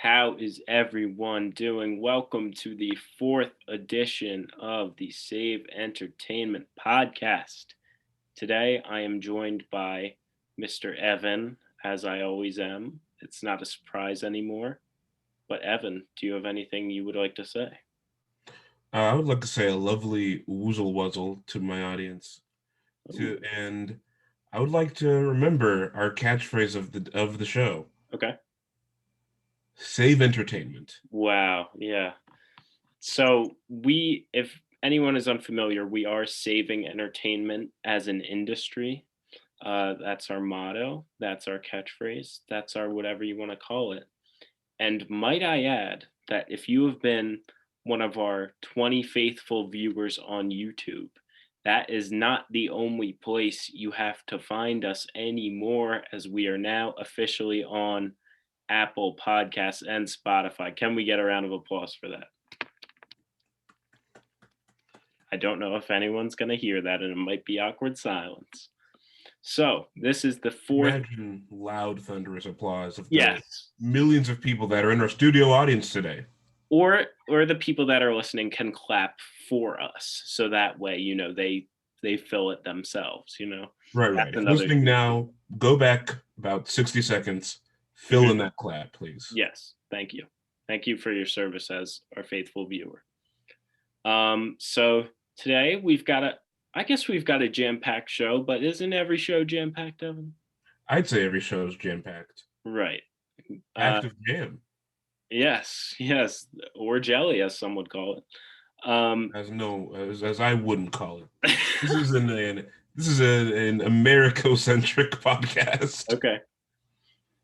How is everyone doing? Welcome to the fourth edition of the Save Entertainment podcast. Today I am joined by Mr. Evan, as I always am. It's not a surprise anymore. But Evan, do you have anything you would like to say? I would like to say a lovely woozle wuzzle to my audience. Ooh, And I would like to remember our catchphrase of the show: okay. Save entertainment. Wow. Yeah. So if anyone is unfamiliar, we are saving entertainment as an industry. That's our motto. That's our catchphrase. That's our whatever you want to call it. And might I add that if you have been one of our 20 faithful viewers on YouTube, that is not the only place you have to find us anymore, as we are now officially on Apple Podcasts and Spotify. Can we get a round of applause for that? I don't know if anyone's going to hear that, and it might be awkward silence. So, this is the fourth. Imagine loud, thunderous applause of the Yes. millions of people that are in our studio audience today. Or the people that are listening can clap for us, so that way they fill it themselves. Right. That's If you're another. listening now, go back about 60 seconds, fill Mhm. in that clap, please. Yes, thank you for your service as our faithful viewer. So today I guess we've got a jam-packed show, but isn't every show jam-packed, Evan? I'd say every show is jam-packed. Right. uh Active jam. yes, or jelly, as some would call it. As I wouldn't call it. This is an Americo-centric podcast. Okay.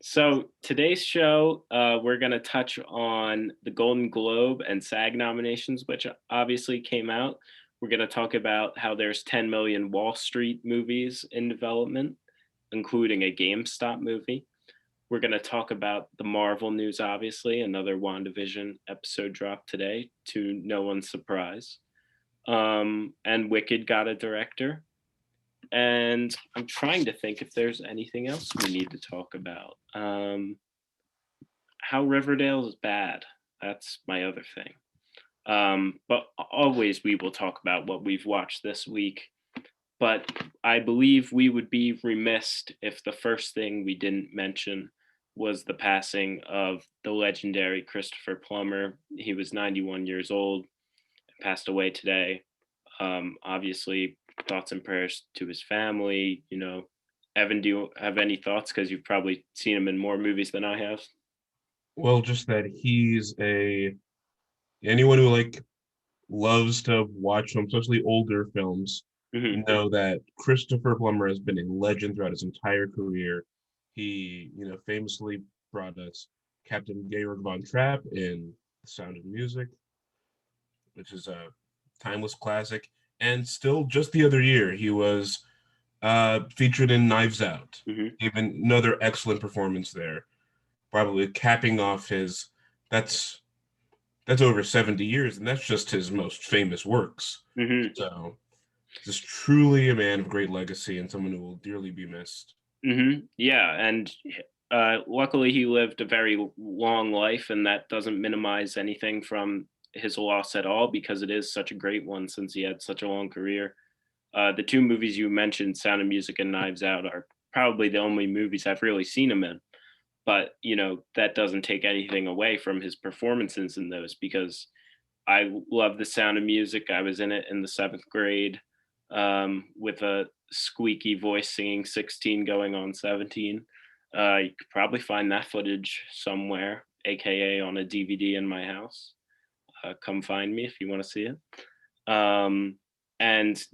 So today's show, we're going to touch on the Golden Globe and SAG nominations, which obviously came out. We're going to talk about how there's 10 million Wall Street movies in development, including a GameStop movie. We're going to talk about the Marvel news, obviously. Another WandaVision episode dropped today, to no one's surprise. And Wicked got a director. And I'm trying to think if there's anything else we need to talk about. How Riverdale is bad. That's my other thing. But always we will talk about what we've watched this week. But I believe we would be remiss if the first thing we didn't mention was the passing of the legendary Christopher Plummer. He was 91 years old, passed away today. Obviously, thoughts and prayers to his family. Evan, do you have any thoughts? Because you've probably seen him in more movies than I have. Well, just that he's a anyone who loves to watch some, especially older films, Hmm. know that Christopher Plummer has been a legend throughout his entire career. He, famously brought us Captain Georg von Trapp in The Sound of Music, which is a timeless classic. And still, just the other year, he was featured in Knives Out. Hmm. Even another excellent performance there, probably capping off his. That's that's over 70 years, and that's just his most famous works. Hmm. So, just truly a man of great legacy and someone who will dearly be missed. Yeah, and luckily he lived a very long life, and that doesn't minimize anything from his loss at all, because it is such a great one since he had such a long career. The two movies you mentioned, Sound of Music and Knives Out, are probably the only movies I've really seen him in. But that doesn't take anything away from his performances in those, because I love The Sound of Music. I was in it in the seventh grade, with a squeaky voice singing 16 going on 17. You could probably find that footage somewhere, aka on a DVD in my house. Come find me if you want to see it. And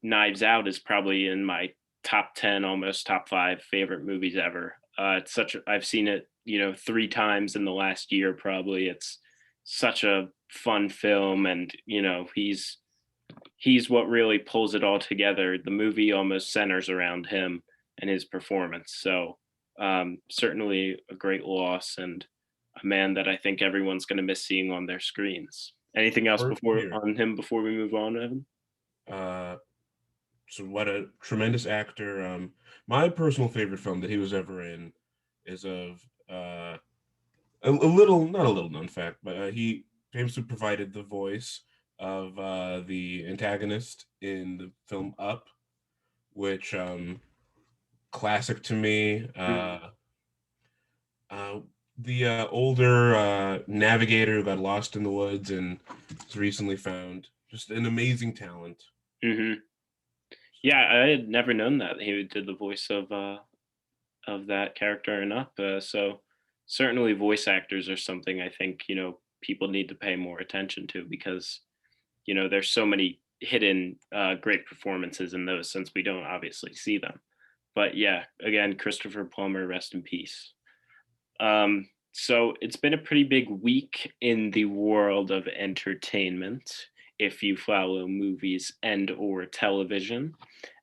Knives Out is probably in my top 10, almost top 5 favorite movies ever. I've seen it, 3 times in the last year, probably. It's such a fun film, and he's what really pulls it all together. The movie almost centers around him and his performance. So certainly a great loss, and a man that I think everyone's going to miss seeing on their screens. Anything else Or before here. on him before we move on, Evan? Uh, so what a tremendous actor. My personal favorite film that he was ever in is of a little, not a little known fact, but he famously provided the voice of the antagonist in the film Up, which classic to me. Mhm. Uh, the older navigator who got lost in the woods and was recently found, just an amazing talent. Mhm. Yeah, I had never known that he did the voice of that character enough. So certainly voice actors are something I think, people need to pay more attention to because, there's so many hidden great performances in those since we don't obviously see them. But yeah, again, Christopher Plummer, rest in peace. So it's been a pretty big week in the world of entertainment if you follow movies and or television,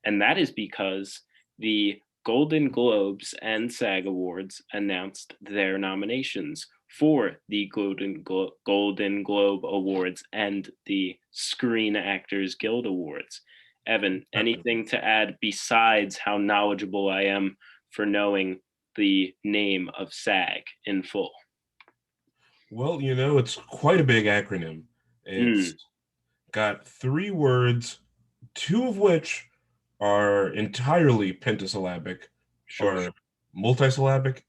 and that is because the Golden Globes and SAG Awards announced their nominations for the Golden Globe Awards and the Screen Actors Guild Awards. Evan, anything to add besides how knowledgeable I am for knowing the name of SAG in full? Well, it's quite a big acronym. It's Mm, got three words, two of which are entirely pentasyllabic sure. or multisyllabic,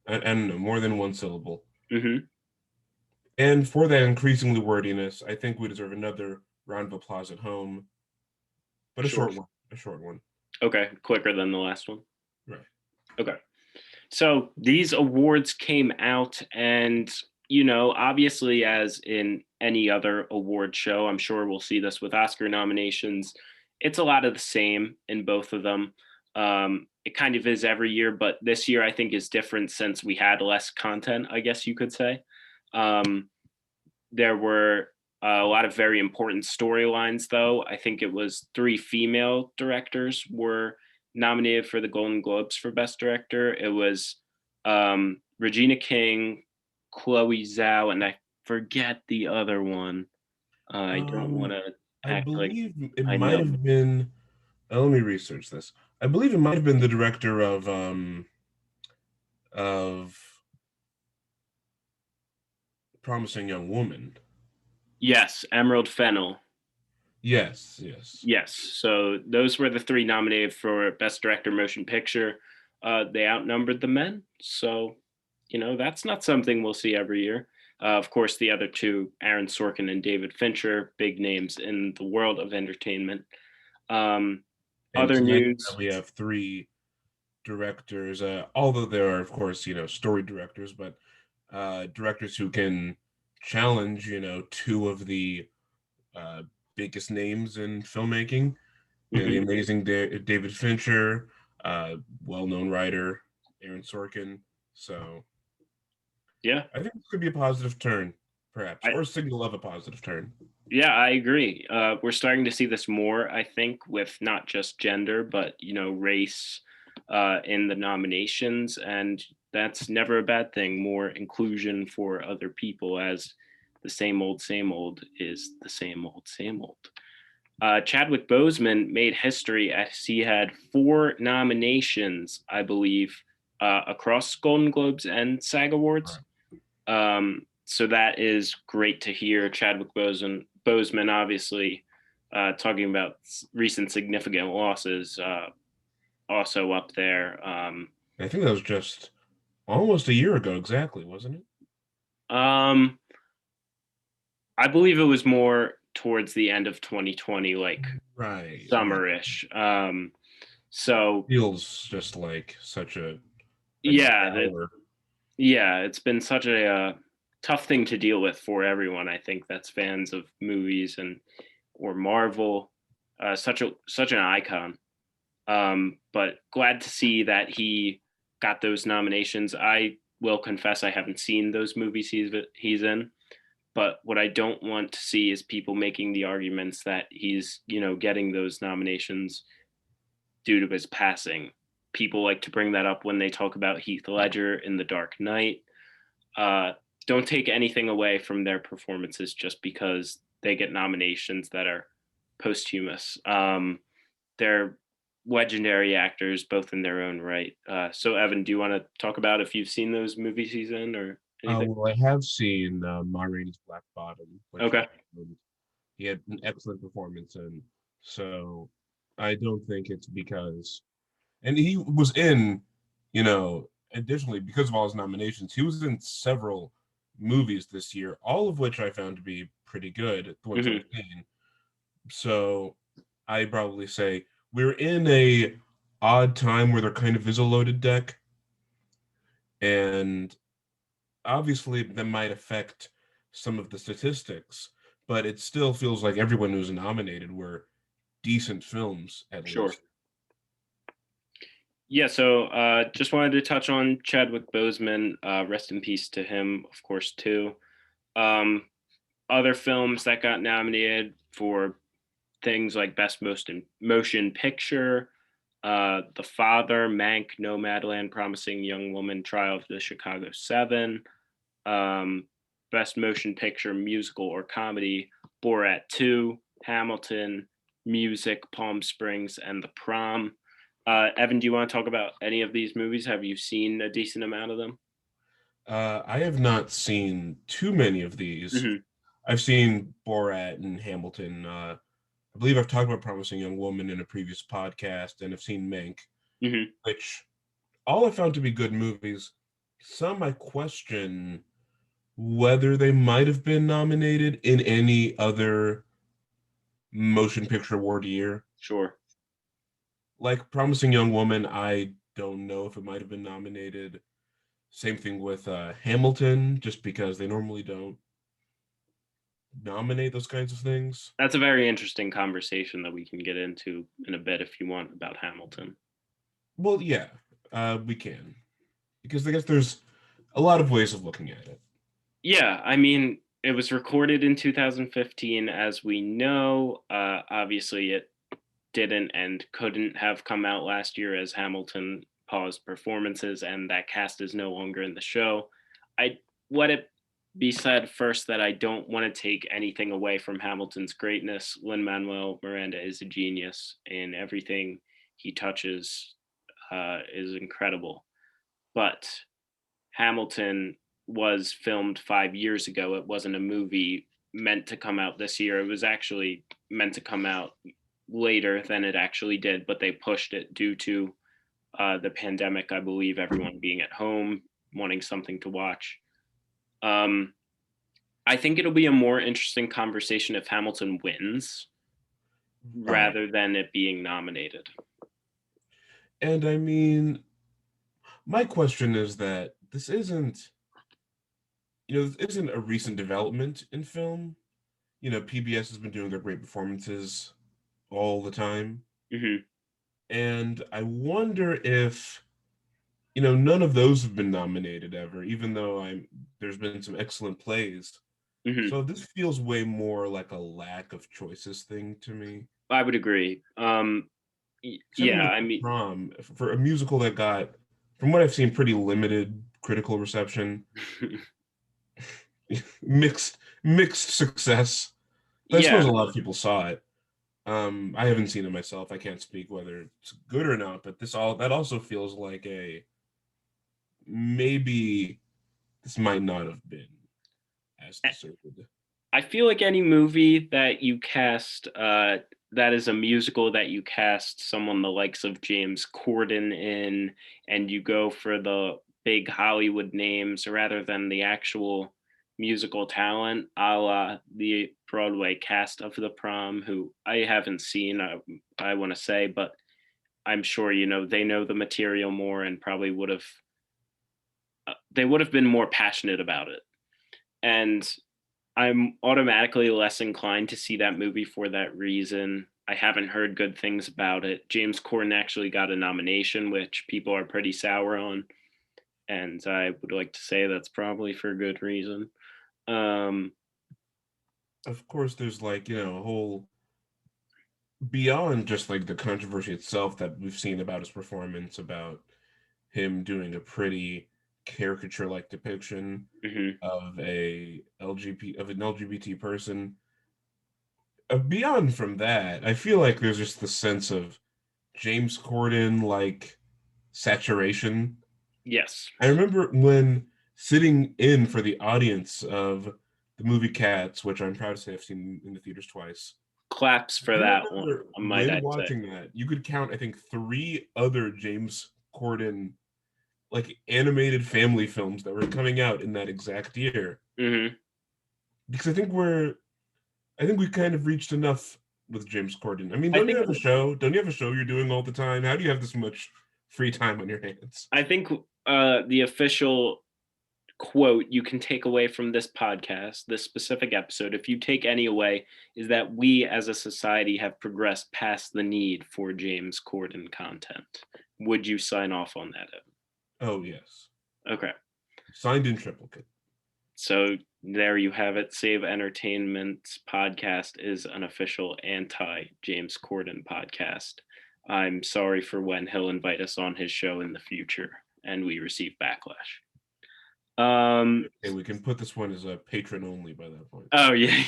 and more than one syllable. Hmm. And for that increasingly wordiness, I think we deserve another round of applause at home, but a Sure. short one. A short one. Okay, quicker than the last one. Right. Okay. So these awards came out, and obviously, as in any other award show, I'm sure we'll see this with Oscar nominations. It's a lot of the same in both of them. It kind of is every year, but this year I think is different since we had less content, I guess you could say. Um, there were a lot of very important storylines, though. I think it was three female directors were nominated for the Golden Globes for Best Director. It was Regina King, Chloe Zhao, and I forget the other one. I don't want Um, to I act like believe it I might know. have been. Let me research this. I believe it might have been the director of Promising Young Woman. Yes, Emerald Fennell. Yes, yes. Yes. So those were the three nominated for Best Director Motion Picture. They outnumbered the men. So, that's not something we'll see every year. Of course, the other two, Aaron Sorkin and David Fincher, big names in the world of entertainment. Um, And Other it's nice that news. we have three directors, although there are, of course, story directors, but directors who can challenge, two of the uh, biggest names in filmmaking. The Mhm. amazing David Fincher, well-known writer Aaron Sorkin. So Yeah. I think this could be a positive turn, perhaps, I, or a signal of a positive turn. Yeah, I agree. We're starting to see this more, I think, with not just gender, but race in the nominations, and that's never a bad thing. More inclusion for other people, as the same old is the same old, same old. Chadwick Boseman made history as he had four nominations, I believe, across Golden Globes and SAG Awards. So that is great to hear. Boseman obviously talking about recent significant losses, also up there. I think that was just almost a year ago, exactly, wasn't it? Um, I believe it was more towards the end of 2020, like Right, right. summerish. So Feels just like such a yeah, dour. it's been such a tough thing to deal with for everyone. I think that's fans of movies and or Marvel. Such an icon. But glad to see that he got those nominations. I will confess I haven't seen those movies he's in, but what I don't want to see is people making the arguments that he's getting those nominations due to his passing. People like to bring that up when they talk about Heath Ledger in The Dark Knight. Uh, don't take anything away from their performances just because they get nominations that are posthumous. They're legendary actors, both in their own right. So, Evan, do you want to talk about if you've seen those movies he's in, or? Anything? Well, I have seen Ma Rainey's Black Bottom, which Okay. he had an excellent performance in. So I don't think it's because, and he was in, additionally because of all his nominations, he was in several movies this year, all of which I found to be pretty good, the ones I've Hmm. seen. So I probably say we're in a odd time where there kind of is a loaded deck, and obviously that might affect some of the statistics, but it still feels like everyone who's nominated were decent films at Sure. least. Yeah, so just wanted to touch on Chadwick Boseman. Rest in peace to him, of course, too. Um, Other films that got nominated for things like Best Motion Picture, The Father, Mank, Nomadland, Promising Young Woman, Trial of the Chicago Seven, um, Best Motion Picture, Musical or Comedy, Borat 2, Hamilton, Music, Palm Springs, and The Prom. Evan, do you want to talk about any of these movies? Have you seen a decent amount of them? I have not seen too many of these. Hmm. I've seen Borat and Hamilton. I believe I've talked about Promising Young Woman in a previous podcast, and I've seen Mank, Hmm. which all I found to be good movies. Some I question whether they might have been nominated in any other motion picture award year. Sure. Like Promising Young Woman, I don't know if it might have been nominated. Same thing with Hamilton, just because they normally don't nominate those kinds of things. That's a very interesting conversation that we can get into in a bit if you want about Hamilton. Well, yeah, we can. Because I guess there's a lot of ways of looking at it. Yeah, I mean, it was recorded in 2015, as we know. Obviously, it didn't and couldn't have come out last year as Hamilton paused performances and that cast is no longer in the show. I let it be said first that I don't want to take anything away from Hamilton's greatness. Lin-Manuel Miranda is a genius, and everything he touches is incredible. But Hamilton was filmed 5 years ago. It wasn't a movie meant to come out this year. It was actually meant to come out later than it actually did, but they pushed it due to the pandemic, I believe, everyone being at home, wanting something to watch. Um, I think it'll be a more interesting conversation if Hamilton wins Right. rather than it being nominated. And I mean, my question is that this isn't a recent development in film. PBS has been doing their great performances all the time. Hmm. And I wonder if, none of those have been nominated ever, even though there's been some excellent plays. Hmm. So this feels way more like a lack of choices thing to me. I would agree. Except Yeah, for The I mean, Prom, for a musical that got, from what I've seen, pretty limited critical reception, mixed success. But I suppose yeah, a lot of people saw it. I haven't seen it myself. I can't speak whether it's good or not, but that also feels like a maybe this might not have been as deserved. I feel like any movie that you cast that is a musical that you cast someone the likes of James Corden in and you go for the big Hollywood names rather than the actual musical talent, a la the Broadway cast of The Prom, who I haven't seen, I want to say, but I'm sure, they know the material more and probably they would have been more passionate about it. And I'm automatically less inclined to see that movie for that reason. I haven't heard good things about it. James Corden actually got a nomination, which people are pretty sour on, and I would like to say that's probably for good reason. Um, Of course, there's a whole beyond just like the controversy itself that we've seen about his performance, about him doing a pretty caricature-like depiction mhm. of an LGBT person. Beyond from that, I feel like there's just the sense of James Corden like saturation. Yes. I remember when sitting in for the audience of the movie Cats, which I'm proud to say I've seen in the theaters twice. Claps I for do that one, remember might when I say. watching that, you could count, I think, 3 other James Corden like animated family films that were coming out in that exact year. Hmm. Because I think we kind of reached enough with James Corden. I mean, I don't you think have a show? Don't you have a show you're doing all the time? How do you have this much free time on your hands? I think the official quote you can take away from this podcast, this specific episode, if you take any away, is that we as a society have progressed past the need for James Corden content. Would you sign off on that, Evan? Oh yes, Okay. signed in triplicate. So there you have it. Save Entertainment's podcast is an official anti James Corden podcast. I'm sorry for when he'll invite us on his show in the future and we receive backlash. And we can put this one as a patron only by that point. Oh yeah.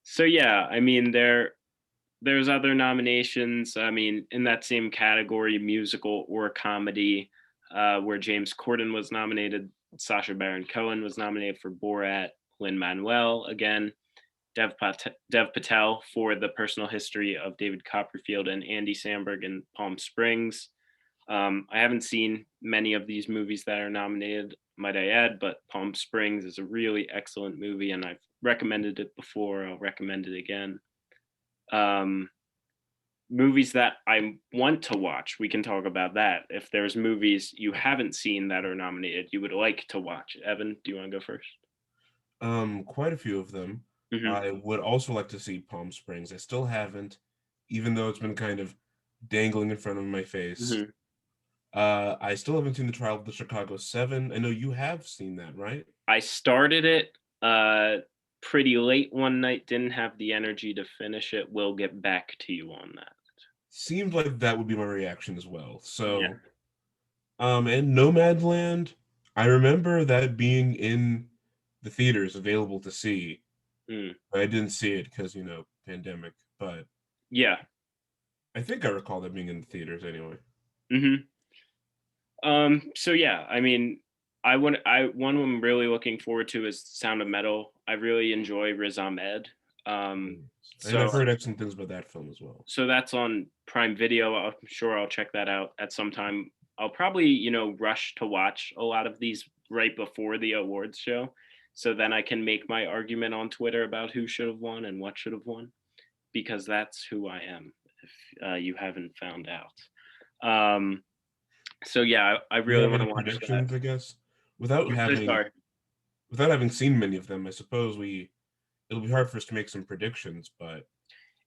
So yeah, I mean there's other nominations. I mean, in that same category, musical or comedy, where James Corden was nominated, Sacha Baron Cohen was nominated for Borat, Lin-Manuel again, Dev Patel for The Personal History of David Copperfield, and Andy Samberg in Palm Springs. I haven't seen many of these movies that are nominated, might I add, but Palm Springs is a really excellent movie, and I've recommended it before. I'll recommend it again. Um, Movies that I want to watch, we can talk about that. If there's movies you haven't seen that are nominated, you would like to watch. Evan, do you want to go first? Quite a few of them. Hmm. I would also like to see Palm Springs. I still haven't, even though it's been kind of dangling in front of my face. Hmm. I still haven't seen the Trial of the Chicago 7. I know you have seen that, right? I started it pretty late one night, didn't have the energy to finish it. We'll get back to you on that. Seemed like that would be my reaction as well. Yeah. So, and Nomadland, I remember that being in the theaters available to see. Mm. But I didn't see it because, pandemic. But Yeah. I think I recall that being in the theaters anyway. Hmm. So yeah, I mean, I one I'm really looking forward to is Sound of Metal. I really enjoy Riz Ahmed. Um, And I've so heard excellent things about that film as well. so that's on Prime Video. I'm sure I'll check that out at some time. I'll probably, rush to watch a lot of these right before the awards show. So then I can make my argument on Twitter about who should have won and what should have won, because that's who I am, if you haven't found out. So yeah, I Do you really have want any to watch that. predictions, I guess? Without I'm so having sorry. without having seen many of them, I suppose it'll be hard for us to make some predictions, but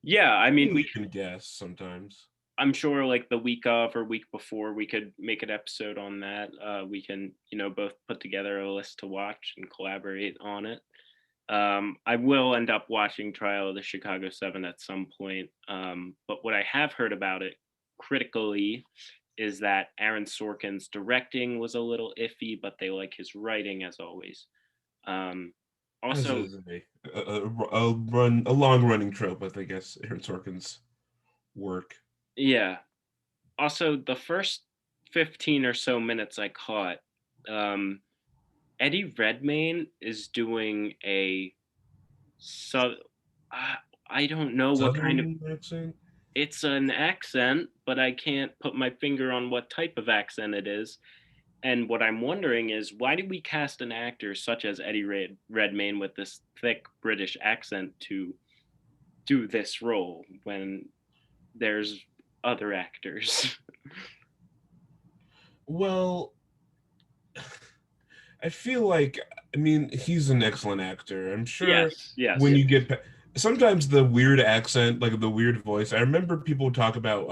Yeah, I mean, we can guess sometimes. I'm sure like the week of or week before we could make an episode on that. We can, both put together a list to watch and collaborate on it. I will end up watching Trial of the Chicago 7 at some point. But what I have heard about it critically is that Aaron Sorkin's directing was a little iffy, but they like his writing as always. Um, As Also, is a long running trope, I guess Aaron Sorkin's work. yeah. Also, the first 15 or so minutes I caught, um, Eddie Redmayne is doing a so I don't know what kind of Southern accent? it's an accent, but I can't put my finger on what type of accent it is. And what I'm wondering is why did we cast an actor such as Eddie Redmayne with this thick British accent to do this role when there's other actors? Well, I feel like, I mean, he's an excellent actor. I'm sure Yes, yes, when yes. you get sometimes the weird accent, like the weird voice. I remember people talk about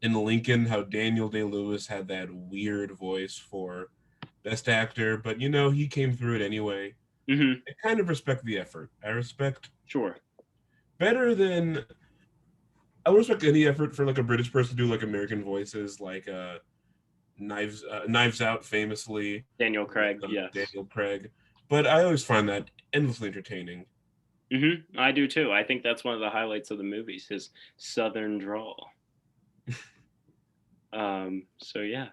in Lincoln how Daniel Day-Lewis had that weird voice for best actor, but he came through it anyway. Hmm. I kind of respect the effort. I respect Sure. better than I would respect any effort for like a British person to do like American voices, like Knives Out famously Daniel with Craig, yes. Daniel Craig. But I always find that endlessly entertaining. I do too. I think that's one of the highlights of the movies, his southern drawl. So yeah,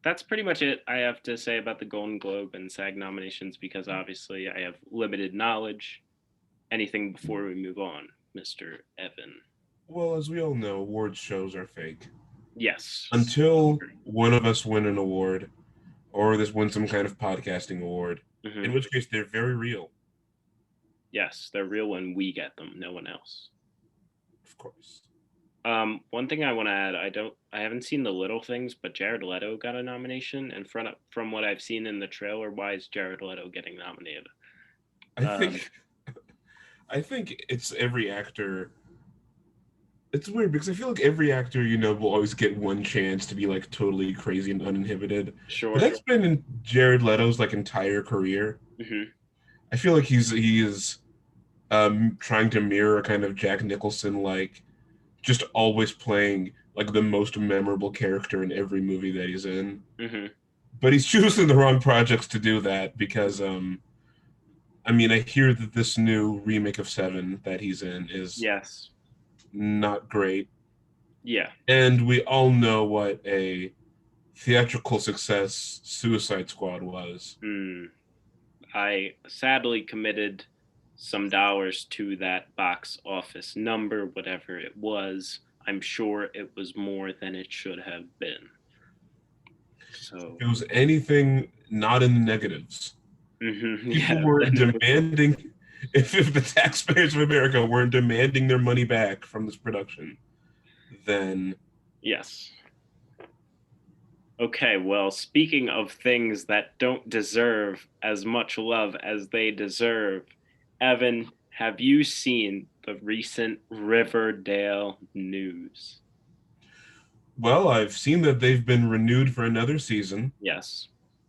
that's pretty much it I have to say about the Golden Globe and SAG nominations because obviously I have limited knowledge. Anything before we move on, Mr. Evan? Well, as we all know, award shows are fake. Yes. Until one of us win an award, or this win some kind of podcasting award, in Hmm. which case they're very real, Yes, they're real when we get them, no one else. of course. One thing I want to add, I haven't seen the little things, but Jared Leto got a nomination, and from what I've seen in the trailer, why is Jared Leto getting nominated? I Um, think I think it's every actor. It's weird because I feel like every actor, will always get one chance to be like totally crazy and uninhibited. But sure. that's been in Jared Leto's like entire career. Hmm. I feel like he is trying to mirror a kind of Jack Nicholson like just always playing like the most memorable character in every movie that he's in. Hmm. But he's choosing the wrong projects to do that because I mean I hear that this new remake of Seven that he's in is Yes. not great. Yeah. And we all know what a theatrical success Suicide Squad was. Hmm. I sadly committed some dollars to that box office number, whatever it was. I'm sure it was more than it should have been. If So, it was anything not in the negatives, people yeah, were then demanding, if the taxpayers of America weren't demanding their money back from this production, then yes. Okay, well, speaking of things that don't deserve as much love as they deserve, Evan, have you seen the recent Riverdale news? well, I've seen that they've been renewed for another season, Yes.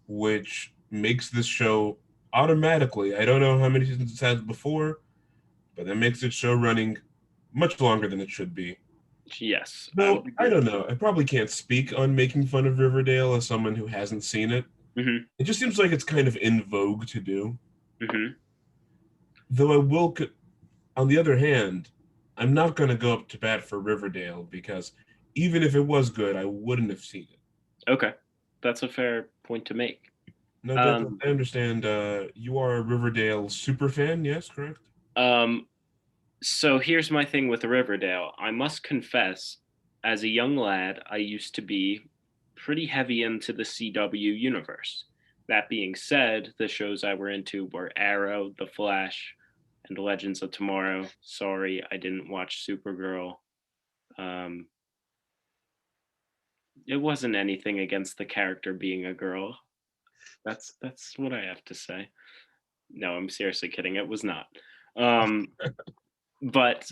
which makes this show automatically, I don't know how many seasons it's had before, but that makes its show running much longer than it should be. Yes, I would Well, I agree. don't know. I probably can't speak on making fun of Riverdale as someone who hasn't seen it. Hmm. It just seems like it's kind of in vogue to do. Hmm. Though on the other hand, I'm not going to go up to bat for Riverdale because even if it was good, I wouldn't have seen it. Okay, that's a fair point to make. Now, Declan, Um, I understand you are a Riverdale super fan, yes, correct? um, so here's my thing with Riverdale. I must confess, as a young lad, I used to be pretty heavy into the CW universe. That being said, the shows I were into were Arrow, The Flash, and Legends of Tomorrow. Sorry, I didn't watch Supergirl. Um, it wasn't anything against the character being a girl. That's what I have to say. No, I'm seriously kidding. It was not. Um, but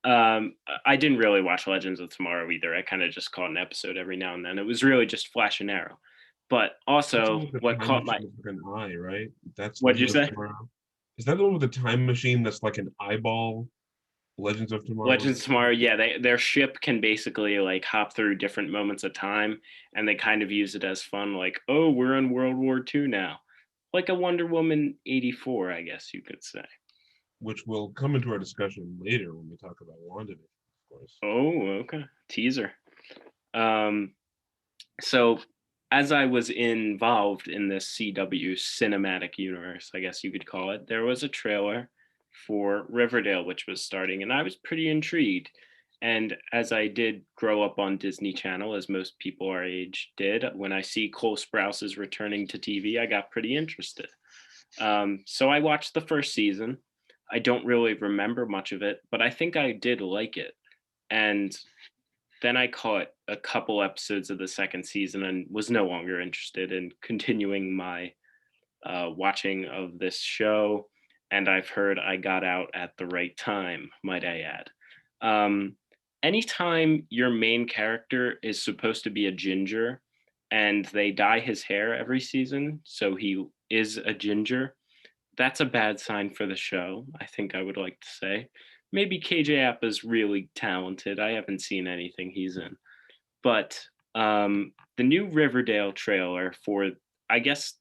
I didn't really watch Legends of Tomorrow either. I kind of just caught an episode every now and then. It was really just Flash and Arrow. But That's the also, one with the what time caught my machine with like an eye, right? That's what'd you Legends of say? Tomorrow. Is that the one with the time machine that's like an eyeball? Legends of Tomorrow? Legends of Tomorrow, yeah, their ship can basically like hop through different moments of time, and they kind of use it as fun, like, oh, we're in World War II now, like a Wonder Woman 84, I guess you could say. Which will come into our discussion later when we talk about WandaVision, of course. Oh, okay, teaser. Um, so as I was involved in this CW cinematic universe, I guess you could call it, there was a trailer for Riverdale, which was starting, and I was pretty intrigued. And as I did grow up on Disney Channel, as most people our age did, when I see Cole Sprouse is returning to TV, I got pretty interested. So I watched the first season. I don't really remember much of it, but I think I did like it. And then I caught a couple episodes of the second season and was no longer interested in continuing my watching of this show. And I've heard I got out at the right time, might I add. Um, Anytime your main character is supposed to be a ginger and they dye his hair every season, so he is a ginger, that's a bad sign for the show, I think I would like to say. Maybe KJ Appa's really talented. I haven't seen anything he's in. But the new Riverdale trailer for, I guess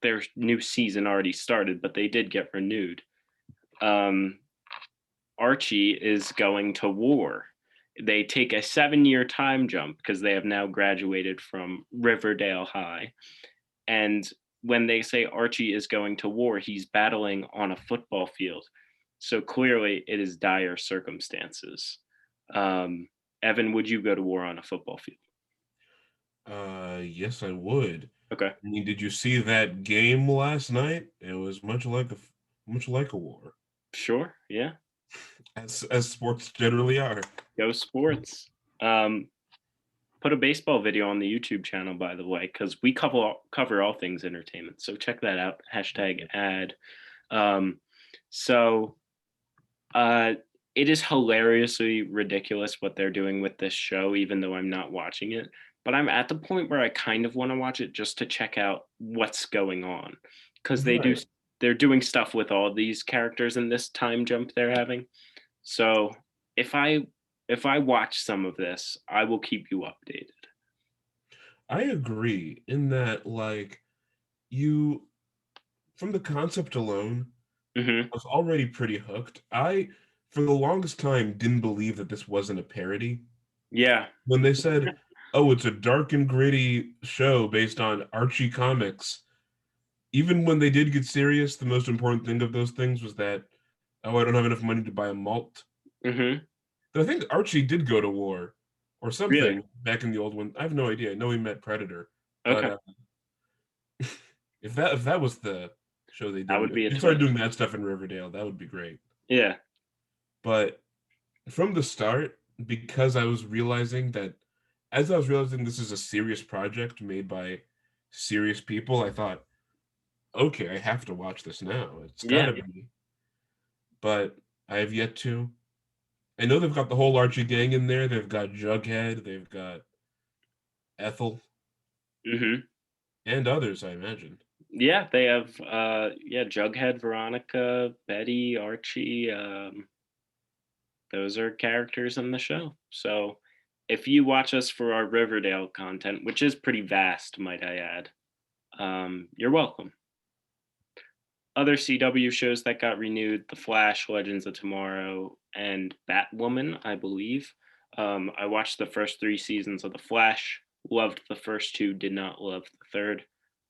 their new season already started, but they did get renewed. Um, Archie is going to war. they take a 7-year time jump because they have now graduated from Riverdale High. And when they say Archie is going to war, he's battling on a football field. So clearly it is dire circumstances. Um, Evan, would you go to war on a football field? Yes, I would. Okay. I mean, did you see that game last night? It was much like a war, Sure. Yeah. as sports generally are. Go sports. Um, put a baseball video on the YouTube channel, by the way, because we cover all things entertainment. So check that out. Hashtag ad. Um, so uh, it is hilariously ridiculous what they're doing with this show, even though I'm not watching it. But I'm at the point where I kind of want to watch it just to check out what's going on, because Right. they're doing stuff with all these characters in this time jump they're having. So if I watch some of this, I will keep you updated. I agree in that, like, you, from the concept alone, Hmm. I was already pretty hooked. For the longest time, didn't believe that this wasn't a parody. Yeah. When they said, "Oh, it's a dark and gritty show based on Archie comics," even when they did get serious, the most important thing of those things was that, "Oh, I don't have enough money to buy a malt." Hmm. But I think Archie did go to war or Really? something back in the old one. I have no idea. I know he met Predator, but Okay. if that was the show they That did, would if be a they started twist. doing that stuff in Riverdale, that would be great. Yeah. But from the start, because I was realizing that, as I was realizing this is a serious project made by serious people, I thought, okay, I have to watch this now. It's Yeah. gotta be. But I have yet to. I know they've got the whole Archie gang in there. They've got Jughead, they've got Ethel, Hmm. and others, I imagine. Yeah, they have yeah, Jughead, Veronica, Betty, Archie, those are characters in the show. So if you watch us for our Riverdale content, which is pretty vast, might I add, you're welcome. Other CW shows that got renewed: The Flash, Legends of Tomorrow, and Batwoman, I believe. I watched the first 3 seasons of The Flash, loved the first two, did not love the third,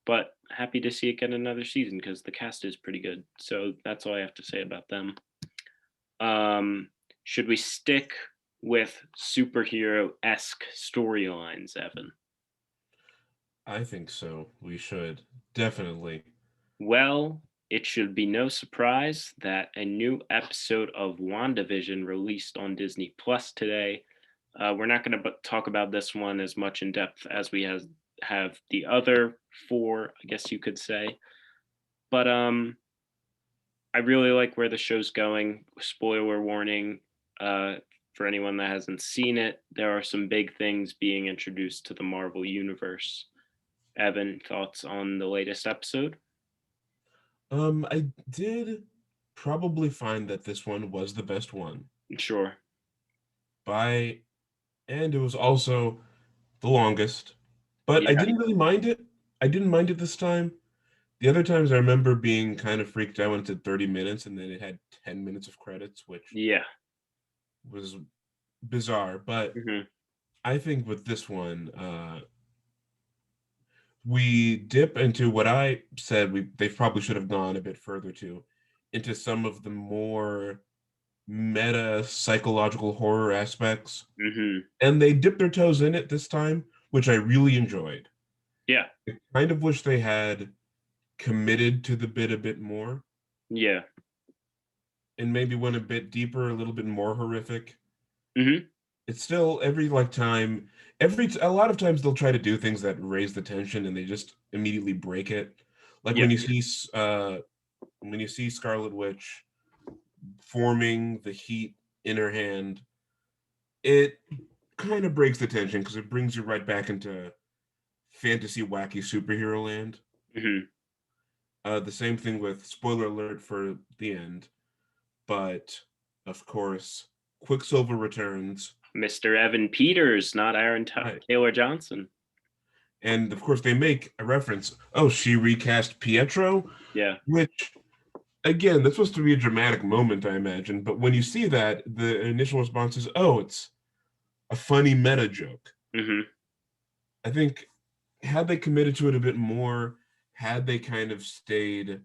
but happy to see it get another season because the cast is pretty good. So that's all I have to say about them. Should we stick with superhero esque storylines, Evan? I think so. We should. Definitely. Well, it should be no surprise that a new episode of WandaVision released on Disney Plus today. We're not going to talk about this one as much in depth as we have the other four, I guess you could say. But I really like where the show's going. Spoiler warning, uh, for anyone that hasn't seen it, there are some big things being introduced to the Marvel Universe. Evan, thoughts on the latest episode? I did probably find that this one was the best one Sure. by, and it was also the longest, but I Yeah. didn't really mind it. I didn't mind it this time. The other times I remember being kind of freaked out when it said 30 minutes and then it had 10 minutes of credits, which Yeah. was bizarre. But Hmm. I think with this one, we dip into what I said they probably should have gone a bit further to, into some of the more meta psychological horror aspects. Hmm. And they dipped their toes in it this time, which I really enjoyed. Yeah. I kind of wish they had committed to the bit a bit more Yeah. and maybe went a bit deeper, a little bit more horrific. Hmm. It's still every like time, a lot of times they'll try to do things that raise the tension and they just immediately break it. Like Yeah. when you see Scarlet Witch forming the heat in her hand, it kind of breaks the tension because it brings you right back into fantasy wacky superhero land. Hmm. The same thing with spoiler alert for the end, but of course, Quicksilver returns. Mr. Evan Peters, not Aaron Right. Taylor Johnson. And of course, they make a reference. Oh, she recast Pietro, Yeah. which again, that's supposed to be a dramatic moment, I imagine. But when you see that, the initial response is, "Oh, it's a funny meta joke. Hmm. I think had they committed to it a bit more, had they kind of stayed,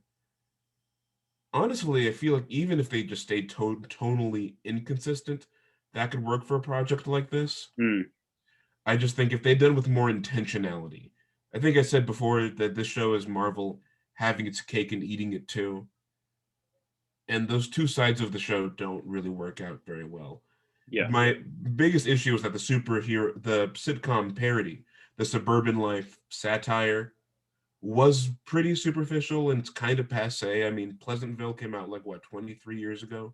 honestly, I feel like even if they just stayed tonally inconsistent, that could work for a project like this. Mm. I just think if they'd done with more intentionality, I think I said before that this show is Marvel having its cake and eating it too. And those two sides of the show don't really work out very well. Yeah. My biggest issue is that the sitcom parody, the suburban life satire, was pretty superficial and it's kind of passe. I mean, Pleasantville came out like what, 23 years ago?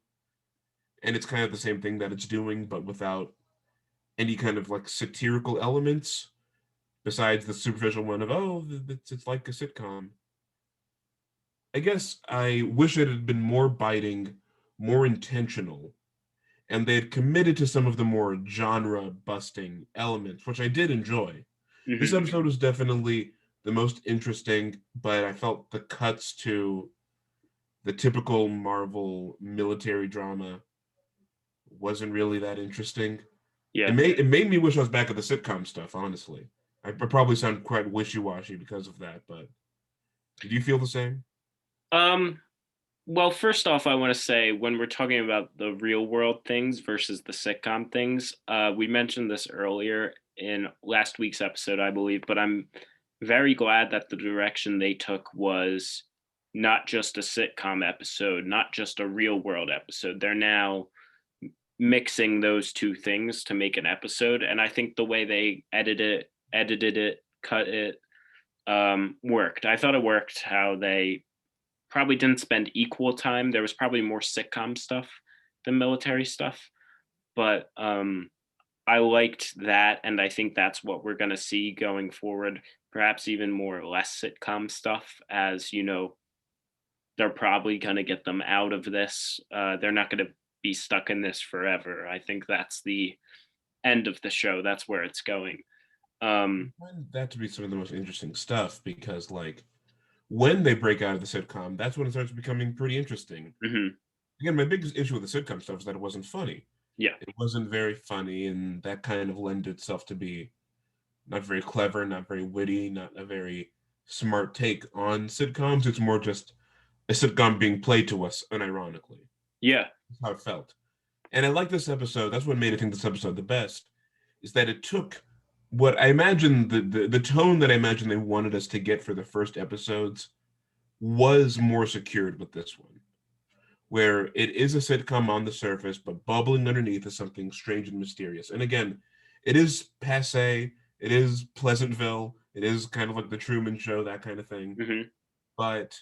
And it's kind of the same thing that it's doing, but without any kind of like satirical elements besides the superficial one of, oh, it's like a sitcom. I guess I wish it had been more biting, more intentional, and they had committed to some of the more genre busting elements, which I did enjoy. This Hmm. episode was definitely the most interesting, but I felt the cuts to the typical Marvel military drama wasn't really that interesting. Yeah. It made me wish I was back at the sitcom stuff, honestly. I probably sound quite wishy-washy because of that, but did you feel the same? Um, well, first off, I want to say when we're talking about the real world things versus the sitcom things, we mentioned this earlier in last week's episode, I believe, but I'm very glad that the direction they took was not just a sitcom episode, not just a real world episode. They're now mixing those two things to make an episode, and I think the way they edited it, cut it, worked. I thought it worked how they probably didn't spend equal time. There was probably more sitcom stuff than military stuff, but I liked that, and I think that's what we're going to see going forward. Perhaps even more or less sitcom stuff, as you know, they're probably going to get them out of this. They're not going to be stuck in this forever. I think that's the end of the show. That's where it's going. I Um, find that to be some of the most interesting stuff because, like, when they break out of the sitcom, that's when it starts becoming pretty interesting. mhm, Again, my biggest issue with the sitcom stuff is that it wasn't funny. yeah, It wasn't very funny, and that kind of lended itself to be not very clever, not very witty, not a very smart take on sitcoms. It's more just a sitcom being played to us unironically. yeah, That's how it felt. And I like this episode. That's what made I think this episode the best, is that it took what I imagine the tone that I imagine they wanted us to get for the first episodes was more secured with this one, where it is a sitcom on the surface, but bubbling underneath is something strange and mysterious. And again, it is passe, it is Pleasantville, it is kind of like the Truman Show, that kind of thing. mhm. But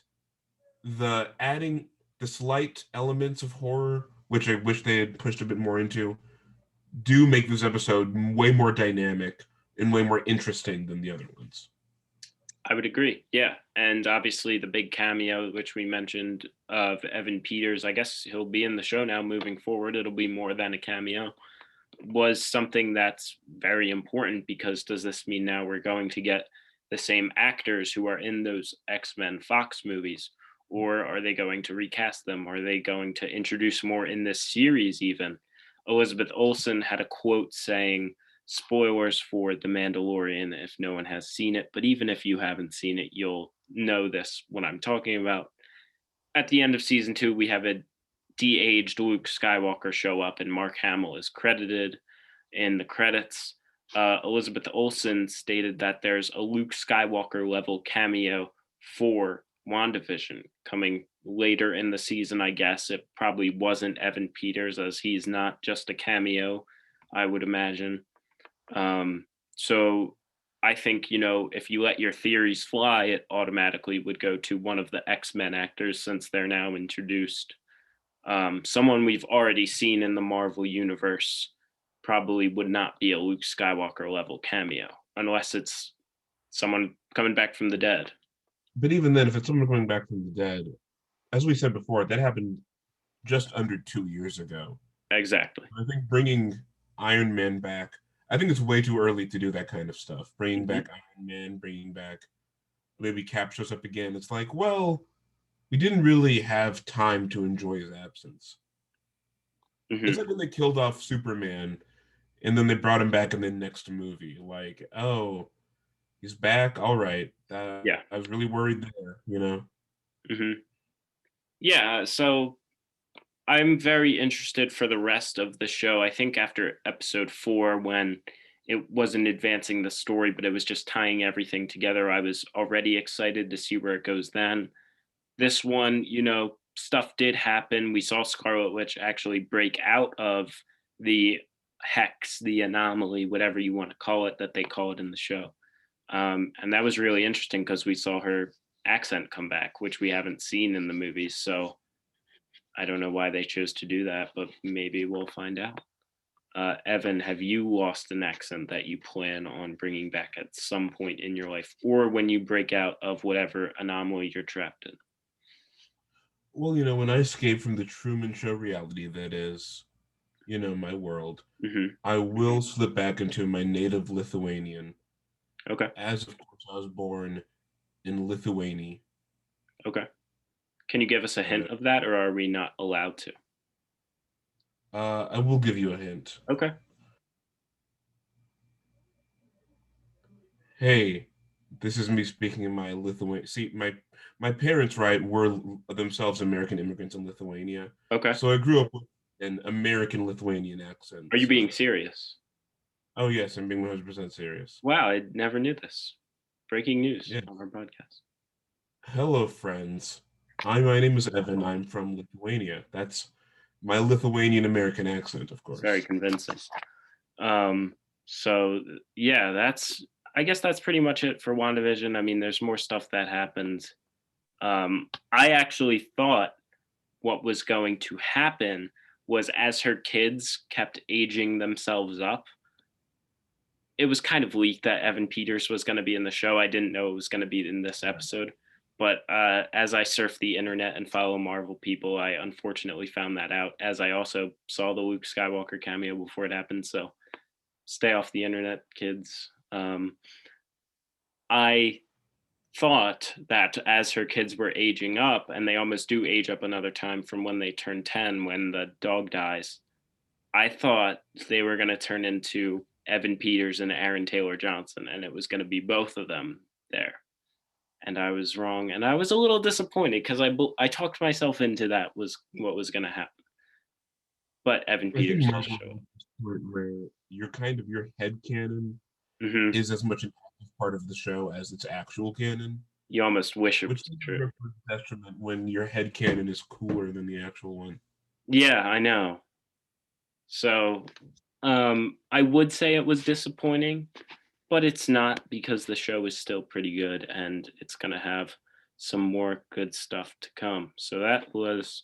the adding the slight elements of horror, which I wish they had pushed a bit more into, do make this episode way more dynamic and way more interesting than the other ones. I would agree. Yeah. And obviously the big cameo, which we mentioned of Evan Peters, I guess he'll be in the show now moving forward. It'll be more than a cameo, was something that's very important because does this mean now we're going to get the same actors who are in those X-Men Fox movies? Or are they going to recast them? Are they going to introduce more in this series even? Elizabeth Olsen had a quote saying, spoilers for The Mandalorian if no one has seen it, but even if you haven't seen it, you'll know this what I'm talking about. At the end of season 2, we have a de-aged Luke Skywalker show up, and Mark Hamill is credited in the credits. Elizabeth Olsen stated that there's a Luke Skywalker level cameo for WandaVision coming later in the season. I guess it probably wasn't Evan Peters, as he's not just a cameo, I would imagine. So I think, if you let your theories fly, it automatically would go to one of the X-Men actors since they're now introduced. Someone we've already seen in the Marvel universe probably would not be a Luke Skywalker level cameo unless it's someone coming back from the dead. But even then, if it's someone coming back from the dead, as we said before, that happened just under 2 years ago. Exactly. I think bringing Iron Man back, I think it's way too early to do that kind of stuff. Bringing Hmm. back Iron Man, bringing back maybe Cap shows up again. It's like, well, we didn't really have time to enjoy his absence. Hmm. It's like when they killed off Superman and then they brought him back in the next movie. Like, oh, he's back. All right. Yeah. I was really worried there, you know? Yeah, so I'm very interested for the rest of the show. I think after episode 4, when it wasn't advancing the story, but it was just tying everything together, I was already excited to see where it goes then. This one, stuff did happen. We saw Scarlet Witch actually break out of the hex, the anomaly, whatever you want to call it, that they call it in the show. And that was really interesting because we saw her accent come back, which we haven't seen in the movies. So I don't know why they chose to do that, but maybe we'll find out. Evan, have you lost an accent that you plan on bringing back at some point in your life, or when you break out of whatever anomaly you're trapped in? Well, when I escape from the Truman Show reality that is, my world, Hmm. I will slip back into my native Lithuanian, Okay. as of course I was born in Lithuania. Okay. Can you give us a Uh, hint of that, or are we not allowed to? I will give you a hint. Okay. Hey, this is me speaking in my Lithuanian. See, my parents, right, were themselves American immigrants in Lithuania, Okay. so I grew up with an American Lithuanian Are accent. you being So, serious? oh yes, I'm being 100% serious. Wow, I never knew this. Breaking news Yeah. on our podcast. Hello, friends. My name is Evan. I'm from Lithuania. That's my Lithuanian American accent, of It's very course. convincing. Um, so yeah, I guess that's pretty much it for WandaVision. I mean, there's more stuff that happens. I actually thought what was going to happen was, as her kids kept aging themselves up, it was kind of leaked that Evan Peters was going to be in the show. I didn't know it was going to be in this episode. But as I surf the internet and follow Marvel people, I unfortunately found that out, as I also saw the Luke Skywalker cameo before it happened. So stay off the internet, kids. I thought that as her kids were aging up, and they almost do age up another time from when they turn 10, when the dog dies, I thought they were going to turn into Evan Peters and Aaron Taylor Johnson, and it was going to be both of them there. And I was wrong, and I was a little disappointed because I talked myself into that was what was going to happen. But Evan I think Peters does Marvel show up. where your head canon Hmm. is as much an active part of the show as its actual canon, You almost wish it which was is true. a detriment when your head canon is cooler than the actual one. Yeah, I know. So I would say it was disappointing, but it's not, because the show is still pretty good and it's going to have some more good stuff to come. So that was,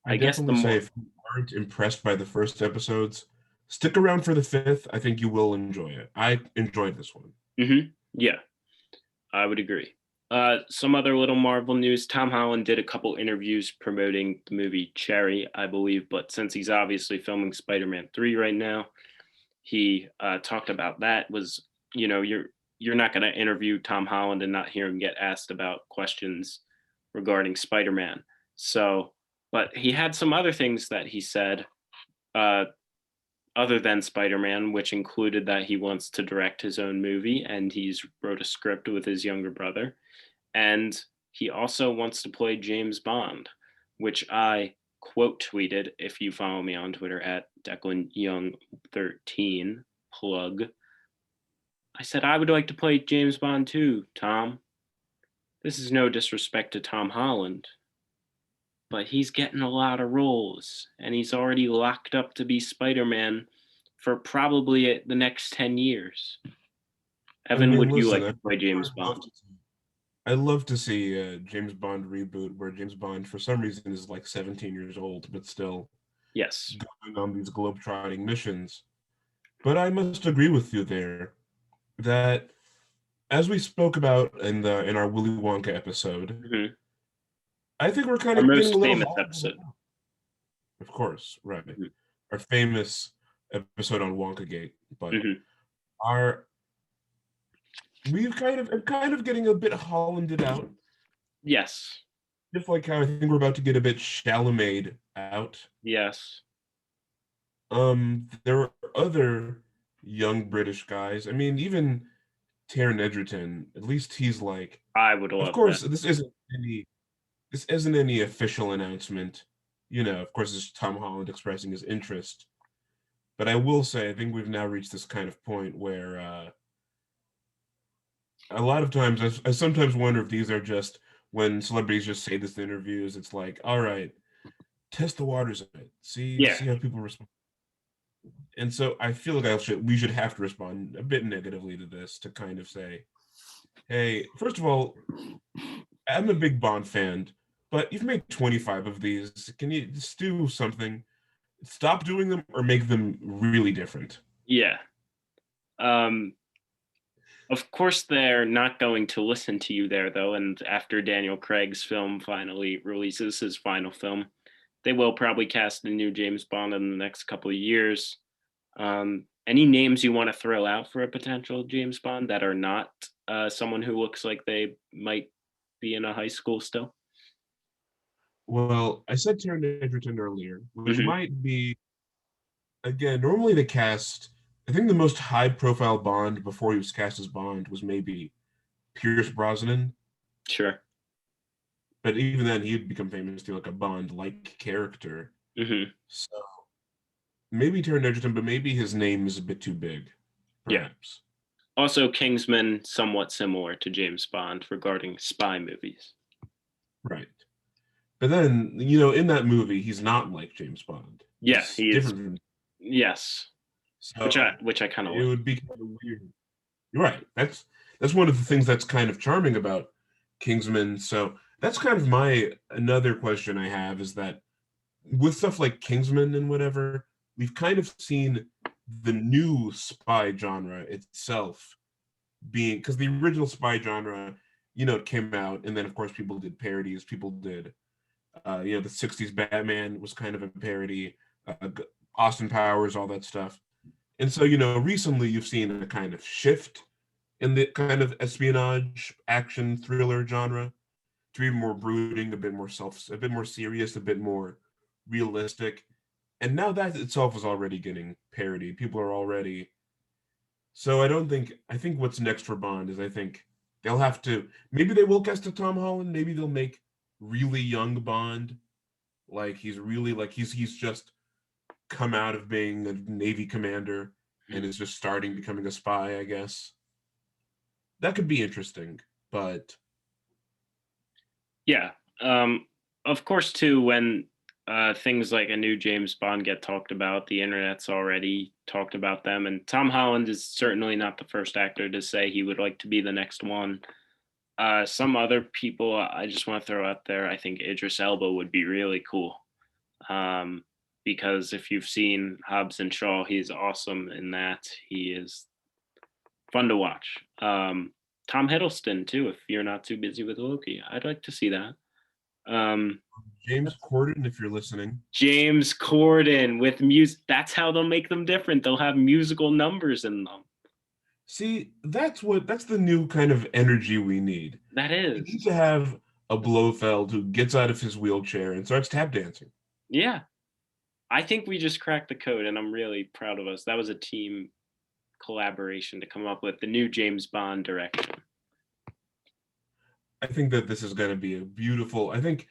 I I guess, the definitely say more. if you aren't impressed by the first episodes, stick around for the fifth. I think you will enjoy it. I enjoyed this one. Yeah, I would agree. Some other little Marvel news. Tom Holland did a couple interviews promoting the movie Cherry, I believe, but since he's obviously filming Spider-Man 3 right now, he talked about that. Was, you're not going to interview Tom Holland and not hear him get asked about questions regarding Spider-Man. So, but he had some other things that he said, uh, other than Spider-Man, which included that he wants to direct his own movie and he's wrote a script with his younger brother. And he also wants to play James Bond, which I quote tweeted, if you follow me on Twitter at Declan Young 13, plug. I said, I would like to play James Bond too, Tom. This is no disrespect to Tom Holland, but he's getting a lot of roles and he's already locked up to be Spider-Man for probably the next 10 years. I Evan, mean, would you listen, like to play James Bond? I'd love to see a James Bond reboot where James Bond, for some reason, is like 17 years old, but still Yes. going on these globe-trotting missions. But I must agree with you there that, as we spoke about in our Willy Wonka episode, Hmm. I think we're kind Our of getting a most little famous Hollywood. episode. Of course, right. Hmm. Our famous episode on Wonkagate, but Hmm. our we've kind of getting a bit Hollanded out. Yes. Just like how I think we're about to get a bit Chalamet out. Yes. There were other young British guys. I mean, even Taron Egerton, at least he's like, I would of love course, that. this isn't any official announcement. Of course, it's Tom Holland expressing his interest. But I will say, I think we've now reached this kind of point where a lot of times, I sometimes wonder if these are just when celebrities just say this in interviews. It's like, all right, test the waters a bit, see Yeah, see how people respond. And so I feel like we should have to respond a bit negatively to this to kind of say, hey, first of all, I'm a big Bond fan, but you've made 25 of these. Can you just do something? Stop doing them or make them really different. yeah. Um, of course, they're not going to listen to you there, though. And after Daniel Craig's film finally releases his final film, they will probably cast a new James Bond in the next couple of years. Any names you want to throw out for a potential James Bond that are not someone who looks like they might be in a high school still? Well, I said Taron Egerton earlier, which Hmm. might be, again, normally they cast, I think the most high profile Bond before he was cast as Bond was maybe Pierce Brosnan. Sure. But even then, he'd become famous through like a Bond like character. Hmm. So maybe Taron Egerton, but maybe his name is a bit too big, Yeah. perhaps. Also, Kingsman, somewhat similar to James Bond regarding spy movies. Right. But then, in that movie, he's not like James Bond. Yeah, He's he is. different from, Yes, so which I kind of it like. would be kind of weird. You're right. That's one of the things that's kind of charming about Kingsman. So that's kind of my another question I have is that with stuff like Kingsman and whatever, we've kind of seen the new spy genre itself being because the original spy genre, it came out, and then of course people did parodies. People did, the '60s Batman was kind of a parody, Austin Powers, all that stuff. And so, recently you've seen a kind of shift in the kind of espionage action thriller genre to be more brooding, a bit more serious, a bit more realistic. And now that itself is already getting parodied. People are already. So I think what's next for Bond is I think they'll have to, maybe they will cast a Tom Holland. Maybe they'll make really young Bond. Like he's just come out of being a Navy commander and is just starting becoming a spy, I guess. That could be interesting, but Yeah. Um, of course, too, when things like a new James Bond get talked about, the internet's already talked about them. And Tom Holland is certainly not the first actor to say he would like to be the next one. Some other people I just want to throw out there, I think Idris Elba would be really cool. Um, because if you've seen Hobbs and Shaw, he's awesome in that. He is fun to watch. Tom Hiddleston, too, if you're not too busy with Loki. I'd like to see that. Um, James Corden, if you're listening, James Corden with music. That's how they'll make them different. They'll have musical numbers in them. see, that's the new kind of energy we need. That We is. need to have a Blofeld who gets out of his wheelchair and starts tap dancing. Yeah. I think we just cracked the code, and I'm really proud of us. That was a team collaboration to come up with the new James Bond direction. I think that this is going to be a beautiful. I think,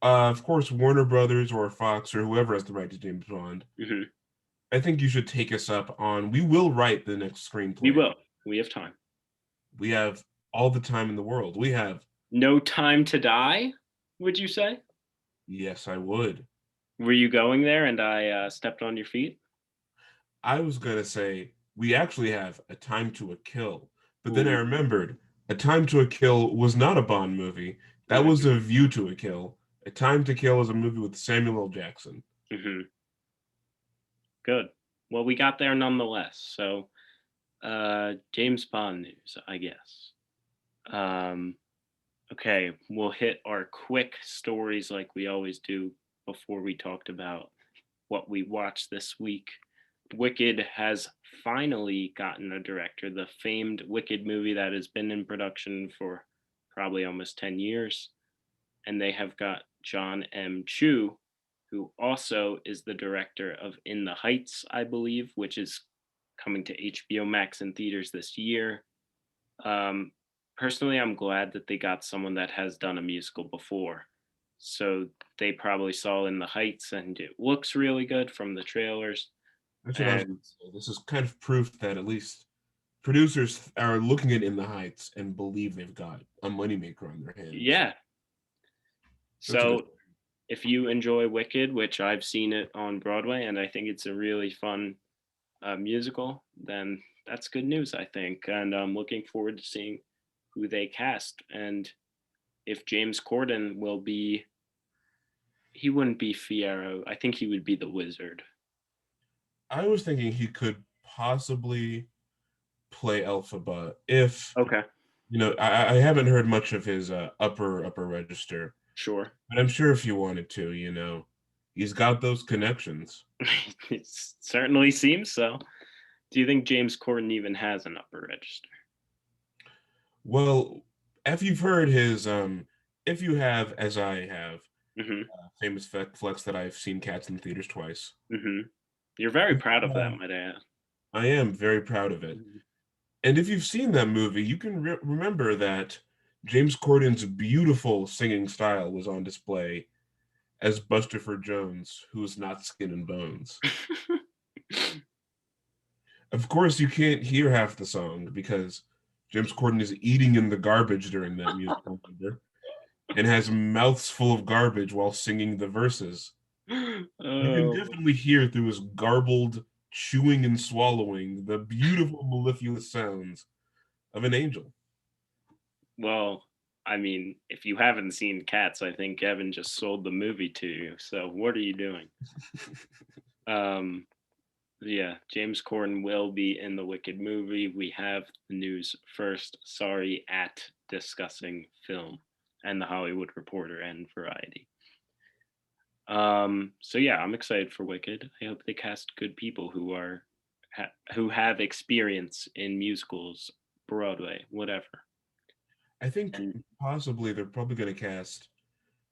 of course, Warner Brothers or Fox or whoever has the right to James Bond. Hmm. I think you should take us up on. We will write the next We screenplay. will. We have time. We have all the time in the world. We have. No Time to Die, would you say? Yes, I would. Were you going there and I stepped on your feet? I was gonna say we actually have A Time to a Kill, but then I Ooh. remembered A Time to a Kill was not a Bond movie. That was Hmm. A View to a Kill. A Time to Kill is a movie with Samuel L. Jackson. Hmm. Good. Well, we got there nonetheless. So, James Bond news, I guess. Um, okay, we'll hit our quick stories like we always do before we talked about what we watched this week. Wicked has finally gotten a director, the famed Wicked movie that has been in production for probably almost 10 years. And they have got John M. Chu who also is the director of In the Heights, I believe, which is coming to HBO Max in theaters this year. Um, Personally, I'm glad that they got someone that has done a musical before. So they probably saw In the Heights and it looks really good from the trailers. That's what I was going And to say. This is kind of proof that at least producers are looking at In the Heights and believe they've got a moneymaker on their hands. yeah, That's a good. so if you enjoy Wicked, which I've seen it on Broadway and I think it's a really fun musical, then that's good news, I think. And I'm looking forward to seeing who they cast. And if James Corden will be, he wouldn't be Fiyero. I think he would be the wizard. I was thinking he could possibly play Elphaba if Okay, I haven't heard much of his upper register, sure. but I'm sure if you wanted to, he's got those connections. It certainly seems so. Do you think James Corden even has an upper register? Well, if you've heard his if you have, as I have, Hmm. famous flex that I've seen Cats in the theaters twice. Hmm. You're very If proud you of that, have, might I add. I am very proud of it. Mhm. And if you've seen that movie, you can remember that James Corden's beautiful singing style was on display as Busterford Jones, who's not skin and bones. Of course, you can't hear half the song because James Corden is eating in the garbage during that musical number and has mouths full of garbage while singing the verses. You can Oh, definitely hear through his garbled chewing and swallowing the beautiful mellifluous sounds of an angel. well, I mean, if you haven't seen Cats, I think Kevin just sold the movie to you. So what are you doing? Um, yeah, James Corden will be in the Wicked movie. We have the news first. Sorry at discussing film and the Hollywood Reporter and Variety. So yeah, I'm excited for Wicked. I hope they cast good people who are who have experience in musicals, Broadway, whatever. I think And possibly they're probably going to cast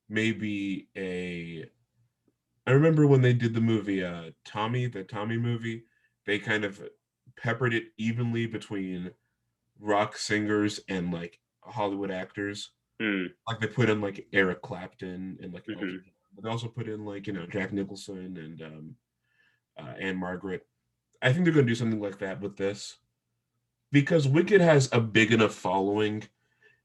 maybe a. I remember when they did the movie Tommy, the Tommy movie, they kind of peppered it evenly between rock singers and like Hollywood actors. mm, Like they put in like Eric Clapton and like hmm. Elton John, but they also put in like Jack Nicholson and Anne Margaret. I think they're going to do something like that with this because Wicked has a big enough following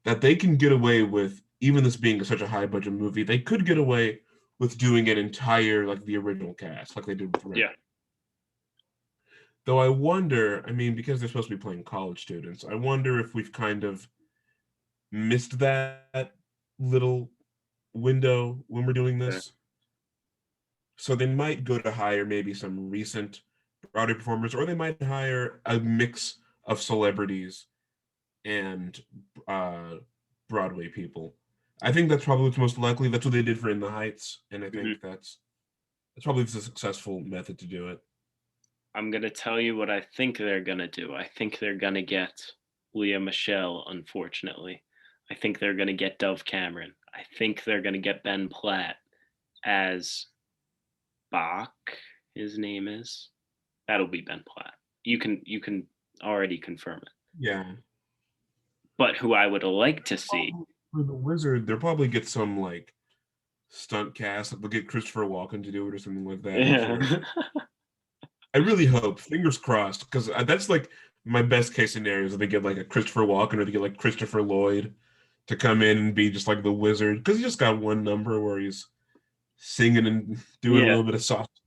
that they can get away with, even this being such a high budget movie, they could get away with doing an entire like the original cast, like they did with Red. Yeah. Though I wonder, I mean, because they're supposed to be playing college students, I wonder if we've kind of missed that little window when we're doing Okay. this. So they might go to hire maybe some recent Broadway performers, or they might hire a mix of celebrities and uh, Broadway people. I think that's probably what's most likely. That's what they did for In the Heights, and I Hmm. think that's probably the successful method to do it. I'm gonna tell you what I think they're gonna do. I think they're gonna get Leah Michelle, unfortunately. I think they're gonna get Dove Cameron. I think they're gonna get Ben Platt as Bach, his name is. That'll be Ben Platt. You can already confirm it. Yeah. But who I would like to see, For the Wizard, they'll probably get some like stunt cast. Like they'll get Christopher Walken to do it or something like that. I'm yeah. sure. I really hope, fingers crossed, because that's like my best case scenario is that they get like a Christopher Walken or they get like Christopher Lloyd to come in and be just like the wizard because he just got one number where he's singing and doing a Yeah, little bit of soft.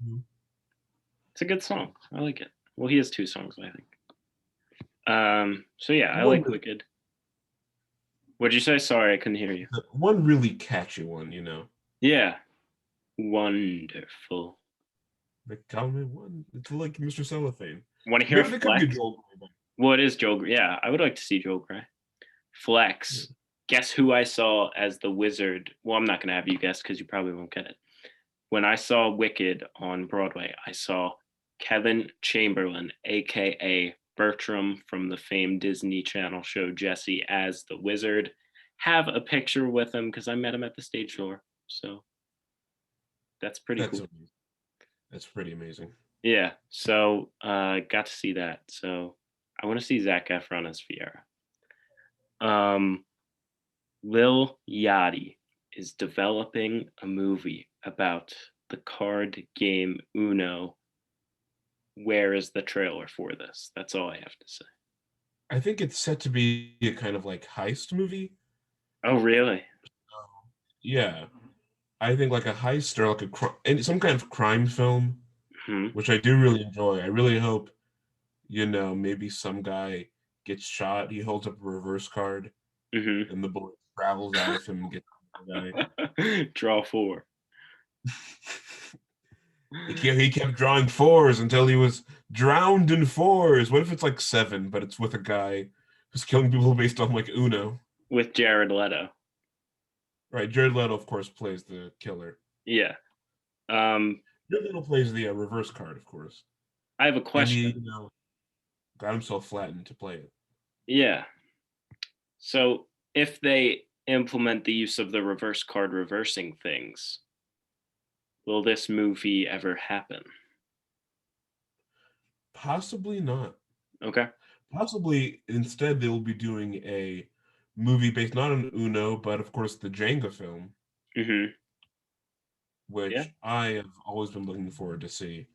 it's a good song. I like it. Well, he has two songs, I think. So yeah, I One like Wicked. What'd you say? Sorry, I couldn't hear you. one really catchy one. Yeah, wonderful. They call me one. It's like Mr. Cellophane. Want to hear a Maybe they could get flex? Joel. What is Joel Grey? Yeah, I would like to see Joel Grey. Yeah. Flex. Guess who I saw as the wizard? Well, I'm not gonna have you guess because you probably won't get it. When I saw Wicked on Broadway, I saw Kevin Chamberlain, aka Bertram from the famed Disney Channel show Jessie, as the wizard. Have a picture with him because I met him at the stage door. So That's pretty That's cool. amazing. That's pretty amazing. Yeah. So got to see that. So I want to see Zac Efron as Fiera. Um, Lil Yachty is developing a movie about the card game Uno. Where is the trailer for this? That's all I have to say. I think it's set to be a kind of like heist movie. Oh, really? Yeah, I think like a heist or like and some kind of crime film, Hmm. which I do really enjoy. I really hope, maybe some guy gets shot. He holds up a reverse card, Hmm. and the bullet travels out of him and gets the Draw four. guy. He kept drawing fours until he was drowned in fours. What if it's like seven, but it's with a guy who's killing people based on like Uno? With Jared Leto. Right. Jared Leto, of course, plays the killer. Yeah. Um, Jared Leto plays the reverse card, of course, I have a and question. he got himself flattened to play it. Yeah. So if they implement the use of the reverse card reversing things, will this movie ever happen? Possibly not. Okay. Possibly instead they will be doing a movie based not on Uno, but of course the Jenga film, Hmm. Yeah. which I have always been looking forward to see.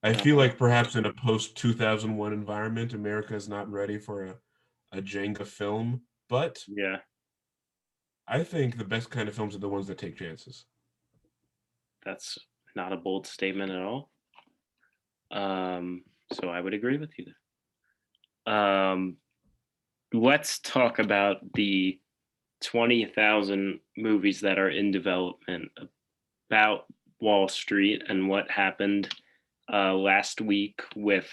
I feel Uh, like perhaps in a post 2001 environment, America is not ready for a Jenga film, but yeah. I think the best kind of films are the ones that take chances. That's not a bold statement at all. So I would agree with you there. Let's talk about the 20,000 movies that are in development about Wall Street and what happened last week with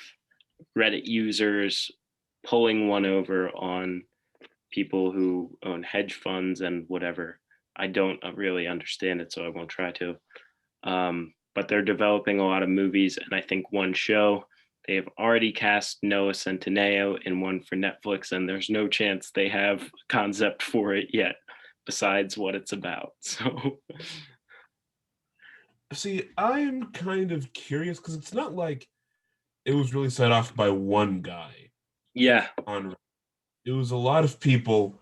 Reddit users pulling one over on people who own hedge funds and whatever. I don't really understand it, so I won't try to. But they're developing a lot of movies, and I think one show they have already cast Noah Centineo in one for Netflix, and there's no chance they have a concept for it yet, besides what it's about. So, See, I'm kind of curious because it's not like it was really set off by one guy yeah. on it was a lot of people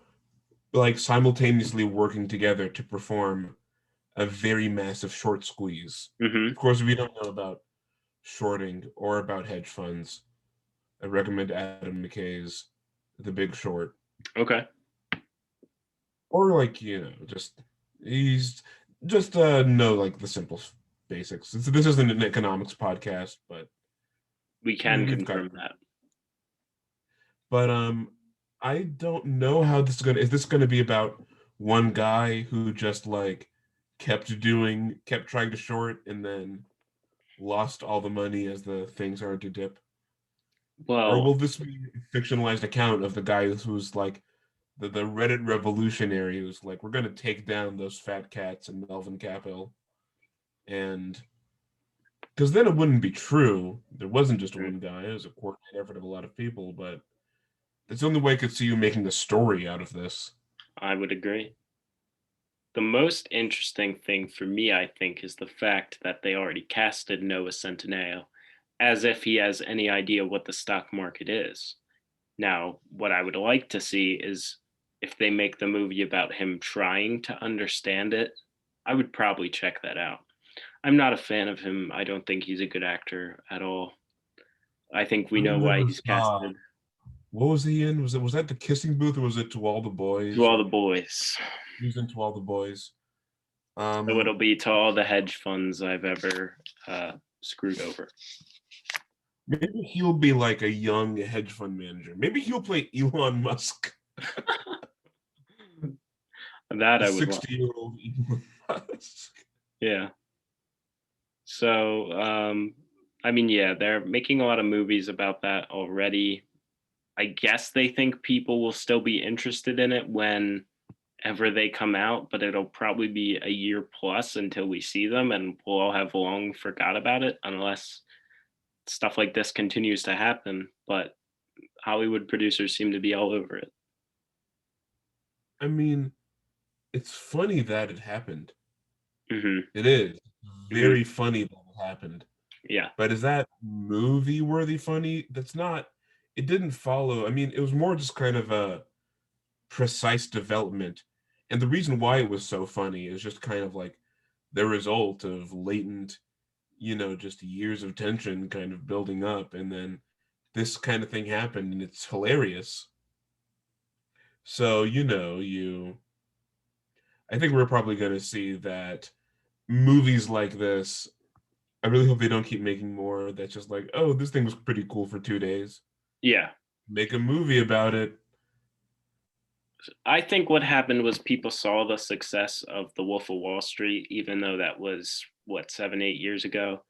like simultaneously working together to perform a very massive short squeeze. Hmm. Of course, if you don't know about shorting or about hedge funds, I recommend Adam McKay's The Big Short. Okay. Or like, just he's just know like the simple basics. This isn't an economics podcast, but We can we've got confirm that. but I don't know how this is this gonna be about one guy who just like kept trying to short and then lost all the money as the thing started to dip? Or Well, will this be a fictionalized account of the guy who's like the Reddit revolutionary who's like, we're gonna take down those fat cats and Melvin Capital? And because then it wouldn't be true. There wasn't just one guy, it was a coordinated effort of a lot of people, but that's the only way I could see you making a story out of this. I would agree. The most interesting thing for me, I think, is the fact that they already casted Noah Centineo as if he has any idea what the stock market is. Now, what I would like to see is if they make the movie about him trying to understand it, I would probably check that out. I'm not a fan of him. I don't think he's a good actor at all. I think we I know why never he's saw. casted. What was he in? Was that the Kissing Booth or was it To All the To Boys? all the Or boys. he was in To All the Boys. So Um, it'll be to all the hedge funds I've ever screwed over. Maybe he'll be like a young hedge fund manager. Maybe he'll play Elon Musk, That a I would love. 60-year-old Elon Musk. Yeah. So, I mean, yeah, they're making a lot of movies about that already. I guess they think people will still be interested in it whenever they come out, but it'll probably be a year plus until we see them, and we'll all have long forgot about it unless stuff like this continues to happen. But Hollywood producers seem to be all over it. I mean, it's funny that it happened. Hmm. It is. Mhm. very funny that it happened. Yeah. But is that movie worthy funny? That's not. It didn't follow. I mean, it was more just kind of a precise development, and the reason why it was so funny is just kind of like the result of latent, just years of tension kind of building up, and then this kind of thing happened, and it's hilarious. So I think we're probably going to see that movies like this. I really hope they don't keep making more. That's just like, oh, this thing was pretty cool for 2 days. Yeah. Make a movie about it. I think what happened was people saw the success of The Wolf of Wall Street, even though that was what 7, 8 years ago.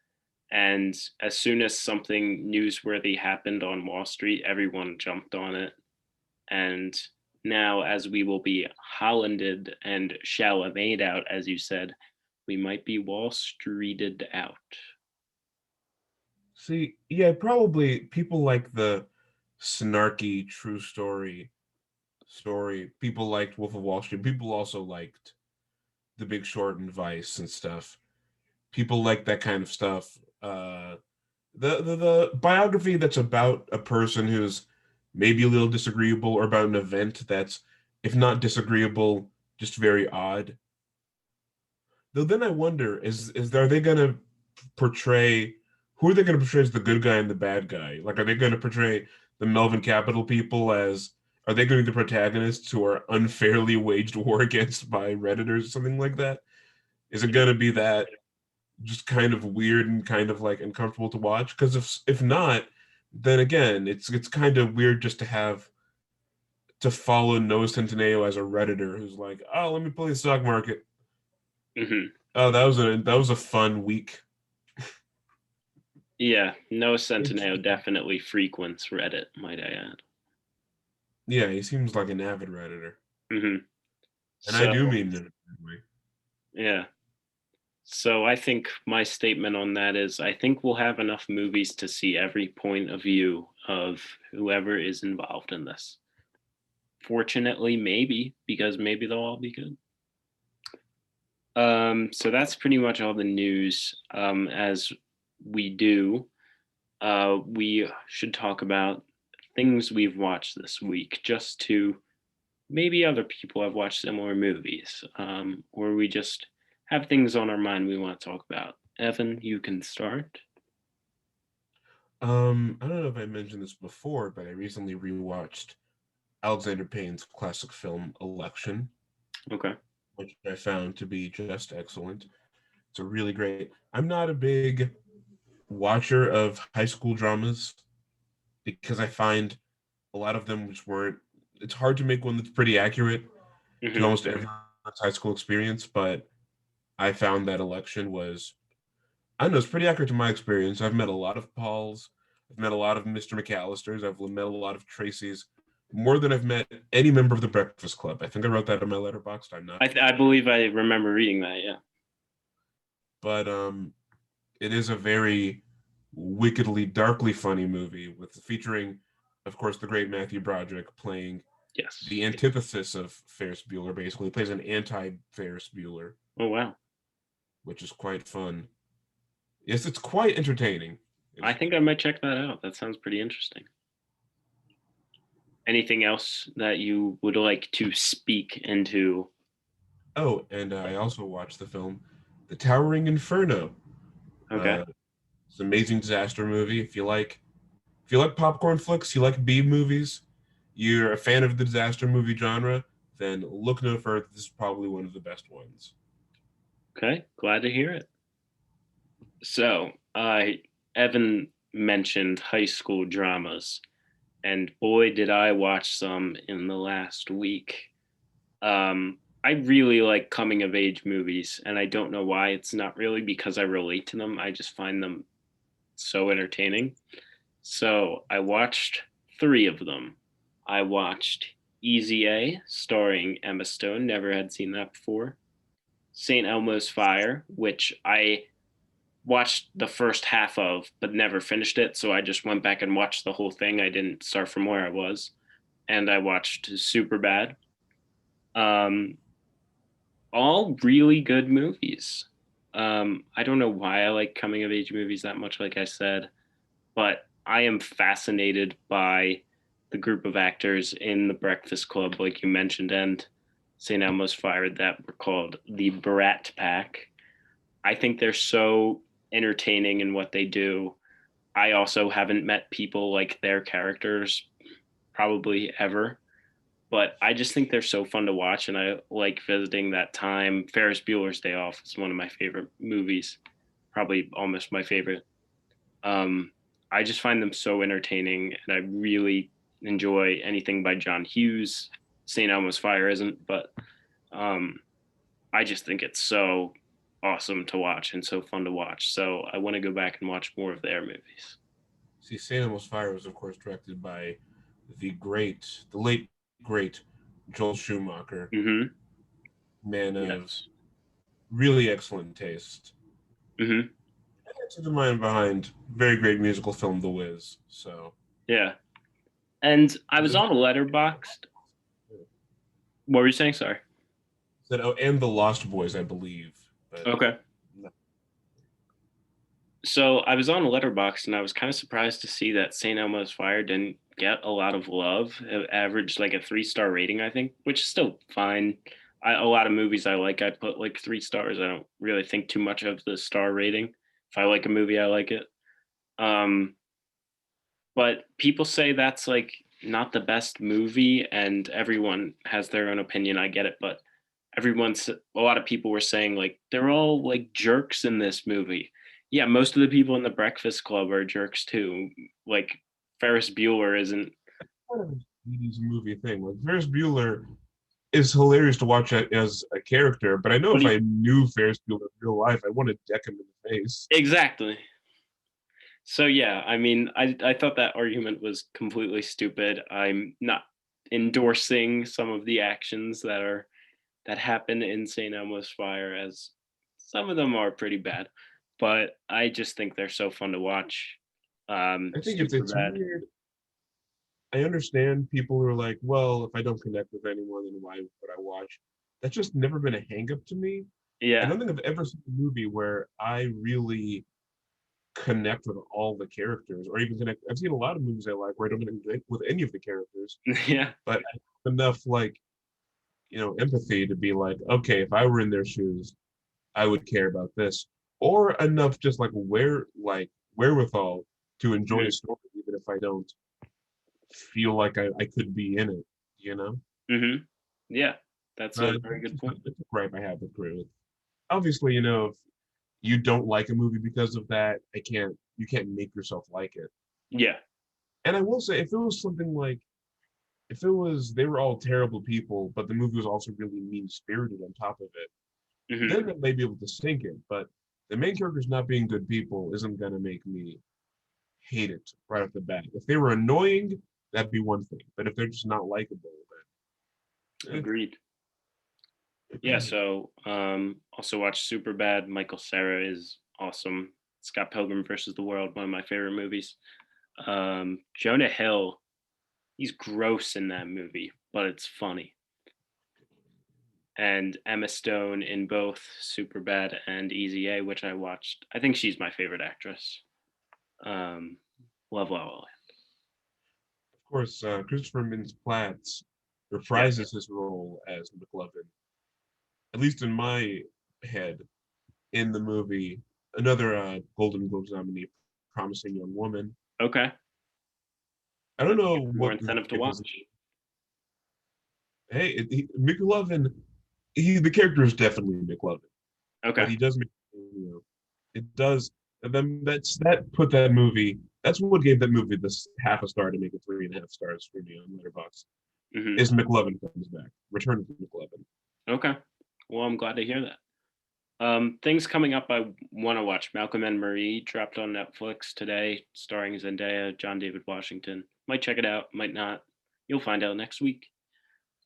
And as soon as something newsworthy happened on Wall Street, everyone jumped on it. And now, as we will be Hollanded and shall have made out, as you said, we might be Wall Streeted out. See, yeah, probably people like the snarky true story. People liked Wolf of Wall Street. People also liked The Big Short and Vice and stuff. People like that kind of stuff. The biography that's about a person who's maybe a little disagreeable, or about an event that's, if not disagreeable, just very odd. Though then I wonder, is are they gonna portray who are they gonna portray as the good guy and the bad guy? Like, are they gonna portray the Melvin Capital people as, are they going to be the protagonists who are unfairly waged war against by Redditors or something like that? Is it gonna be that, just kind of weird and kind of like uncomfortable to watch? Because if not, then again, it's kind of weird just to have to follow Noah Centineo as a Redditor who's like, oh, let me play the stock market. Hmm. Oh, that was a fun week. Yeah, no It's, Centineo definitely frequents Reddit, might I add. yeah, he seems like an avid Redditor. Hmm. And I So, do mean it in a good way. yeah. So I think my statement on that is I think we'll have enough movies to see every point of view of whoever is involved in this. Fortunately, maybe, because maybe they'll all be good. So that's pretty much all the news. As we do, we should talk about things we've watched this week, just to maybe other people have watched similar movies, or we just have things on our mind we want to talk about. Evan, you can start. I don't know if I mentioned this before, but I recently rewatched Alexander Payne's classic film Election, Okay. which I found to be just excellent. It's a really great. I'm not a big watcher of high school dramas because I find a lot of them just weren't. It's hard to make one that's pretty accurate to Hmm. almost everyone's high school experience, but I found that Election was, I don't know, it's pretty accurate to my experience. I've met a lot of Pauls, I've met a lot of Mr. McAllisters, I've met a lot of Tracy's, more than I've met any member of the Breakfast Club. I think I wrote that in my letterbox. I'm not I sure, believe I remember reading that. Yeah. but it is a very wickedly, darkly funny movie with featuring, of course, the great Matthew Broderick playing Yes. the antithesis of Ferris Bueller. Basically, he plays an anti Ferris Bueller, Oh wow. which is quite fun. Yes, it's quite entertaining. I It's, think I might check that out. That sounds pretty interesting. Anything else that you would like to speak into? oh, and I also watched the film The Towering Inferno. Okay. Uh, it's an amazing disaster movie. If you like popcorn flicks, you like B movies, you're a fan of the disaster movie genre, then look no further. This is probably one of the best ones. Okay. Glad to hear it. So, Evan mentioned high school dramas, and boy, did I watch some in the last week. I really like coming of age movies, and I don't know why. It's not really because I relate to them. I just find them so entertaining. So I watched three of them. I watched Easy A, starring Emma Stone. Never had seen that before. St. Elmo's Fire, which I watched the first half of, but never finished it. So I just went back and watched the whole thing. I didn't start from where I was. And I watched Super Bad. Um, all really good movies. I don't know why I like coming of age movies that much, like I said, but I am fascinated by the group of actors in The Breakfast Club, like you mentioned, and St. Elmo's Fire that were called the Brat Pack. I think they're so entertaining in what they do. I also haven't met people like their characters probably ever, but I just think they're so fun to watch, and I like visiting that time. Ferris Bueller's Day Off is one of my favorite movies, probably almost my favorite. Um, I just find them so entertaining, and I really enjoy anything by John Hughes. St. Elmo's Fire isn't, but um, I just think it's so awesome to watch and so fun to watch. So I want to go back and watch more of their movies. See, St. Elmo's Fire was, of course, directed by the late great Joel Schumacher, Hmm. man of Yes. really excellent taste. Hmm. That's the mind behind very great musical film, The Wiz. So, Yeah. And I was the, on Letterboxd. What were you saying? Sorry. oh, and The Lost Boys, I believe. But Okay. So I was on Letterboxd and I was kind of surprised to see that St. Elmo's Fire didn't get a lot of love. It averaged like a 3-star rating, I think, which is still fine. A lot of movies I like, I put like 3 stars. I don't really think too much of the star rating. If I like a movie, I like it. Um, but people say that's like not the best movie, and everyone has their own opinion. I get it, but a lot of people were saying like they're all like jerks in this movie. Yeah, most of the people in the Breakfast Club are jerks too. Like Ferris Bueller isn't. kind of an 80s movie thing. Like, Ferris Bueller is hilarious to watch as a character, but I know What if do you I knew Ferris Bueller in real life, I want to deck him in the face. exactly? So yeah, I mean, I thought that argument was completely stupid. I'm not endorsing some of the actions that happen in St. Elmo's Fire, as some of them are pretty bad, but I just think they're so fun to watch. I think Super it's bad. weird. I understand people who are like, well, if I don't connect with anyone, then why would I watch? That's just never been a hang up to me. I Yeah. don't think I've ever seen a movie where I really connect with all the characters or even connect. I've seen a lot of movies I like where I don't connect with any of the characters, Yeah. but I have enough empathy to be like, okay, if I were in their shoes, I would care about this, or enough just wherewithal to enjoy a Mhm. story, even if I don't feel like I could be in it, you know? Mhm. Yeah. That's a very That's good just point. it's a gripe I have with Ruth. Obviously, if you don't like a movie because of that, you can't make yourself like it. Yeah. And I will say, if it was something like, if it was they were all terrible people, but the movie was also really mean spirited on top of it, Mhm. then that may be able to sink it. But the main characters not being good people isn't gonna make me hate it right off the bat. If they were annoying, that'd be one thing. But if they're just not likable, then Agreed. Yeah, so also watch Superbad. Michael Cera is awesome. Scott Pilgrim versus the World, one of my favorite movies. Jonah Hill, he's gross in that movie, but it's funny. And Emma Stone in both Superbad and Easy A, which I watched. I think she's my favorite actress. Um, love La La Land. of course, Christopher Mintz-Plasse Yeah. reprises his role as McLovin, at least in my head, in the movie. Another Golden Globes nominee, Promising Young Woman. Okay. I don't know More what incentive to if his watch. McLovin. The character is definitely McLovin, but Okay. he does make it does. And then that put that movie. That's what gave that movie this half a star to make it 3.5 stars for me on Letterboxd. Hmm. Is McLovin comes back, Return of McLovin. Okay. Well, I'm glad to hear that. Things coming up I want to watch. Malcolm and Marie dropped on Netflix today, starring Zendaya, John David Washington. Might check it out, might not. You'll find out next week.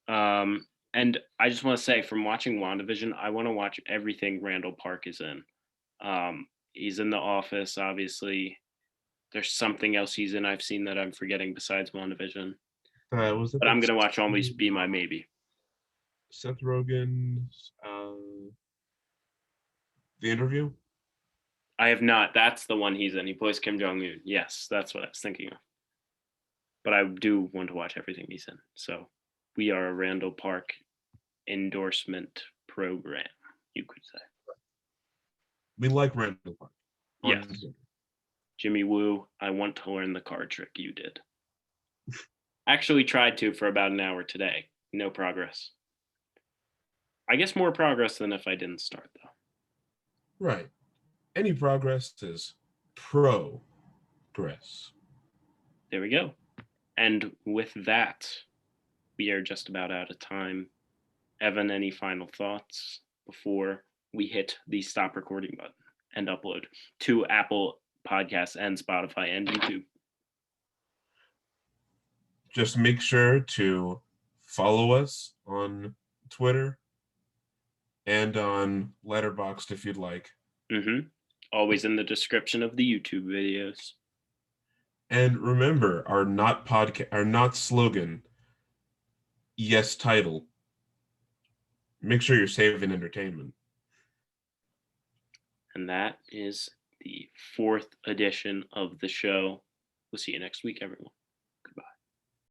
And I just want to say, from watching WandaVision, I want to watch everything Randall Park is in. He's in The Office, obviously. There's something else he's in I've seen that I'm forgetting besides WandaVision. Was it But I'm that gonna watch Always Be My Maybe. Seth Rogen? The Interview? I have not. That's the one he's in. He plays Kim Jong Un. Yes, that's what I was thinking of. But I do want to watch everything he's in. So we are a Randall Park endorsement program, you could say. We like Randall Park. Yes. Jimmy Woo, I want to learn the card trick you did. Actually tried to for about an hour today. No progress. I guess more progress than if I didn't start, though. Right. Any progress is progress. There we go. And with that, we are just about out of time. Evan, any final thoughts before we hit the stop recording button and upload to Apple Podcasts and Spotify and YouTube? Just make sure to follow us on Twitter and on Letterboxd if you'd like. Mm-hmm. Always in the description of the YouTube videos. And remember, our not slogan, yes title. Make sure you're saving entertainment. And that is the 4th edition of the show. We'll see you next week, everyone.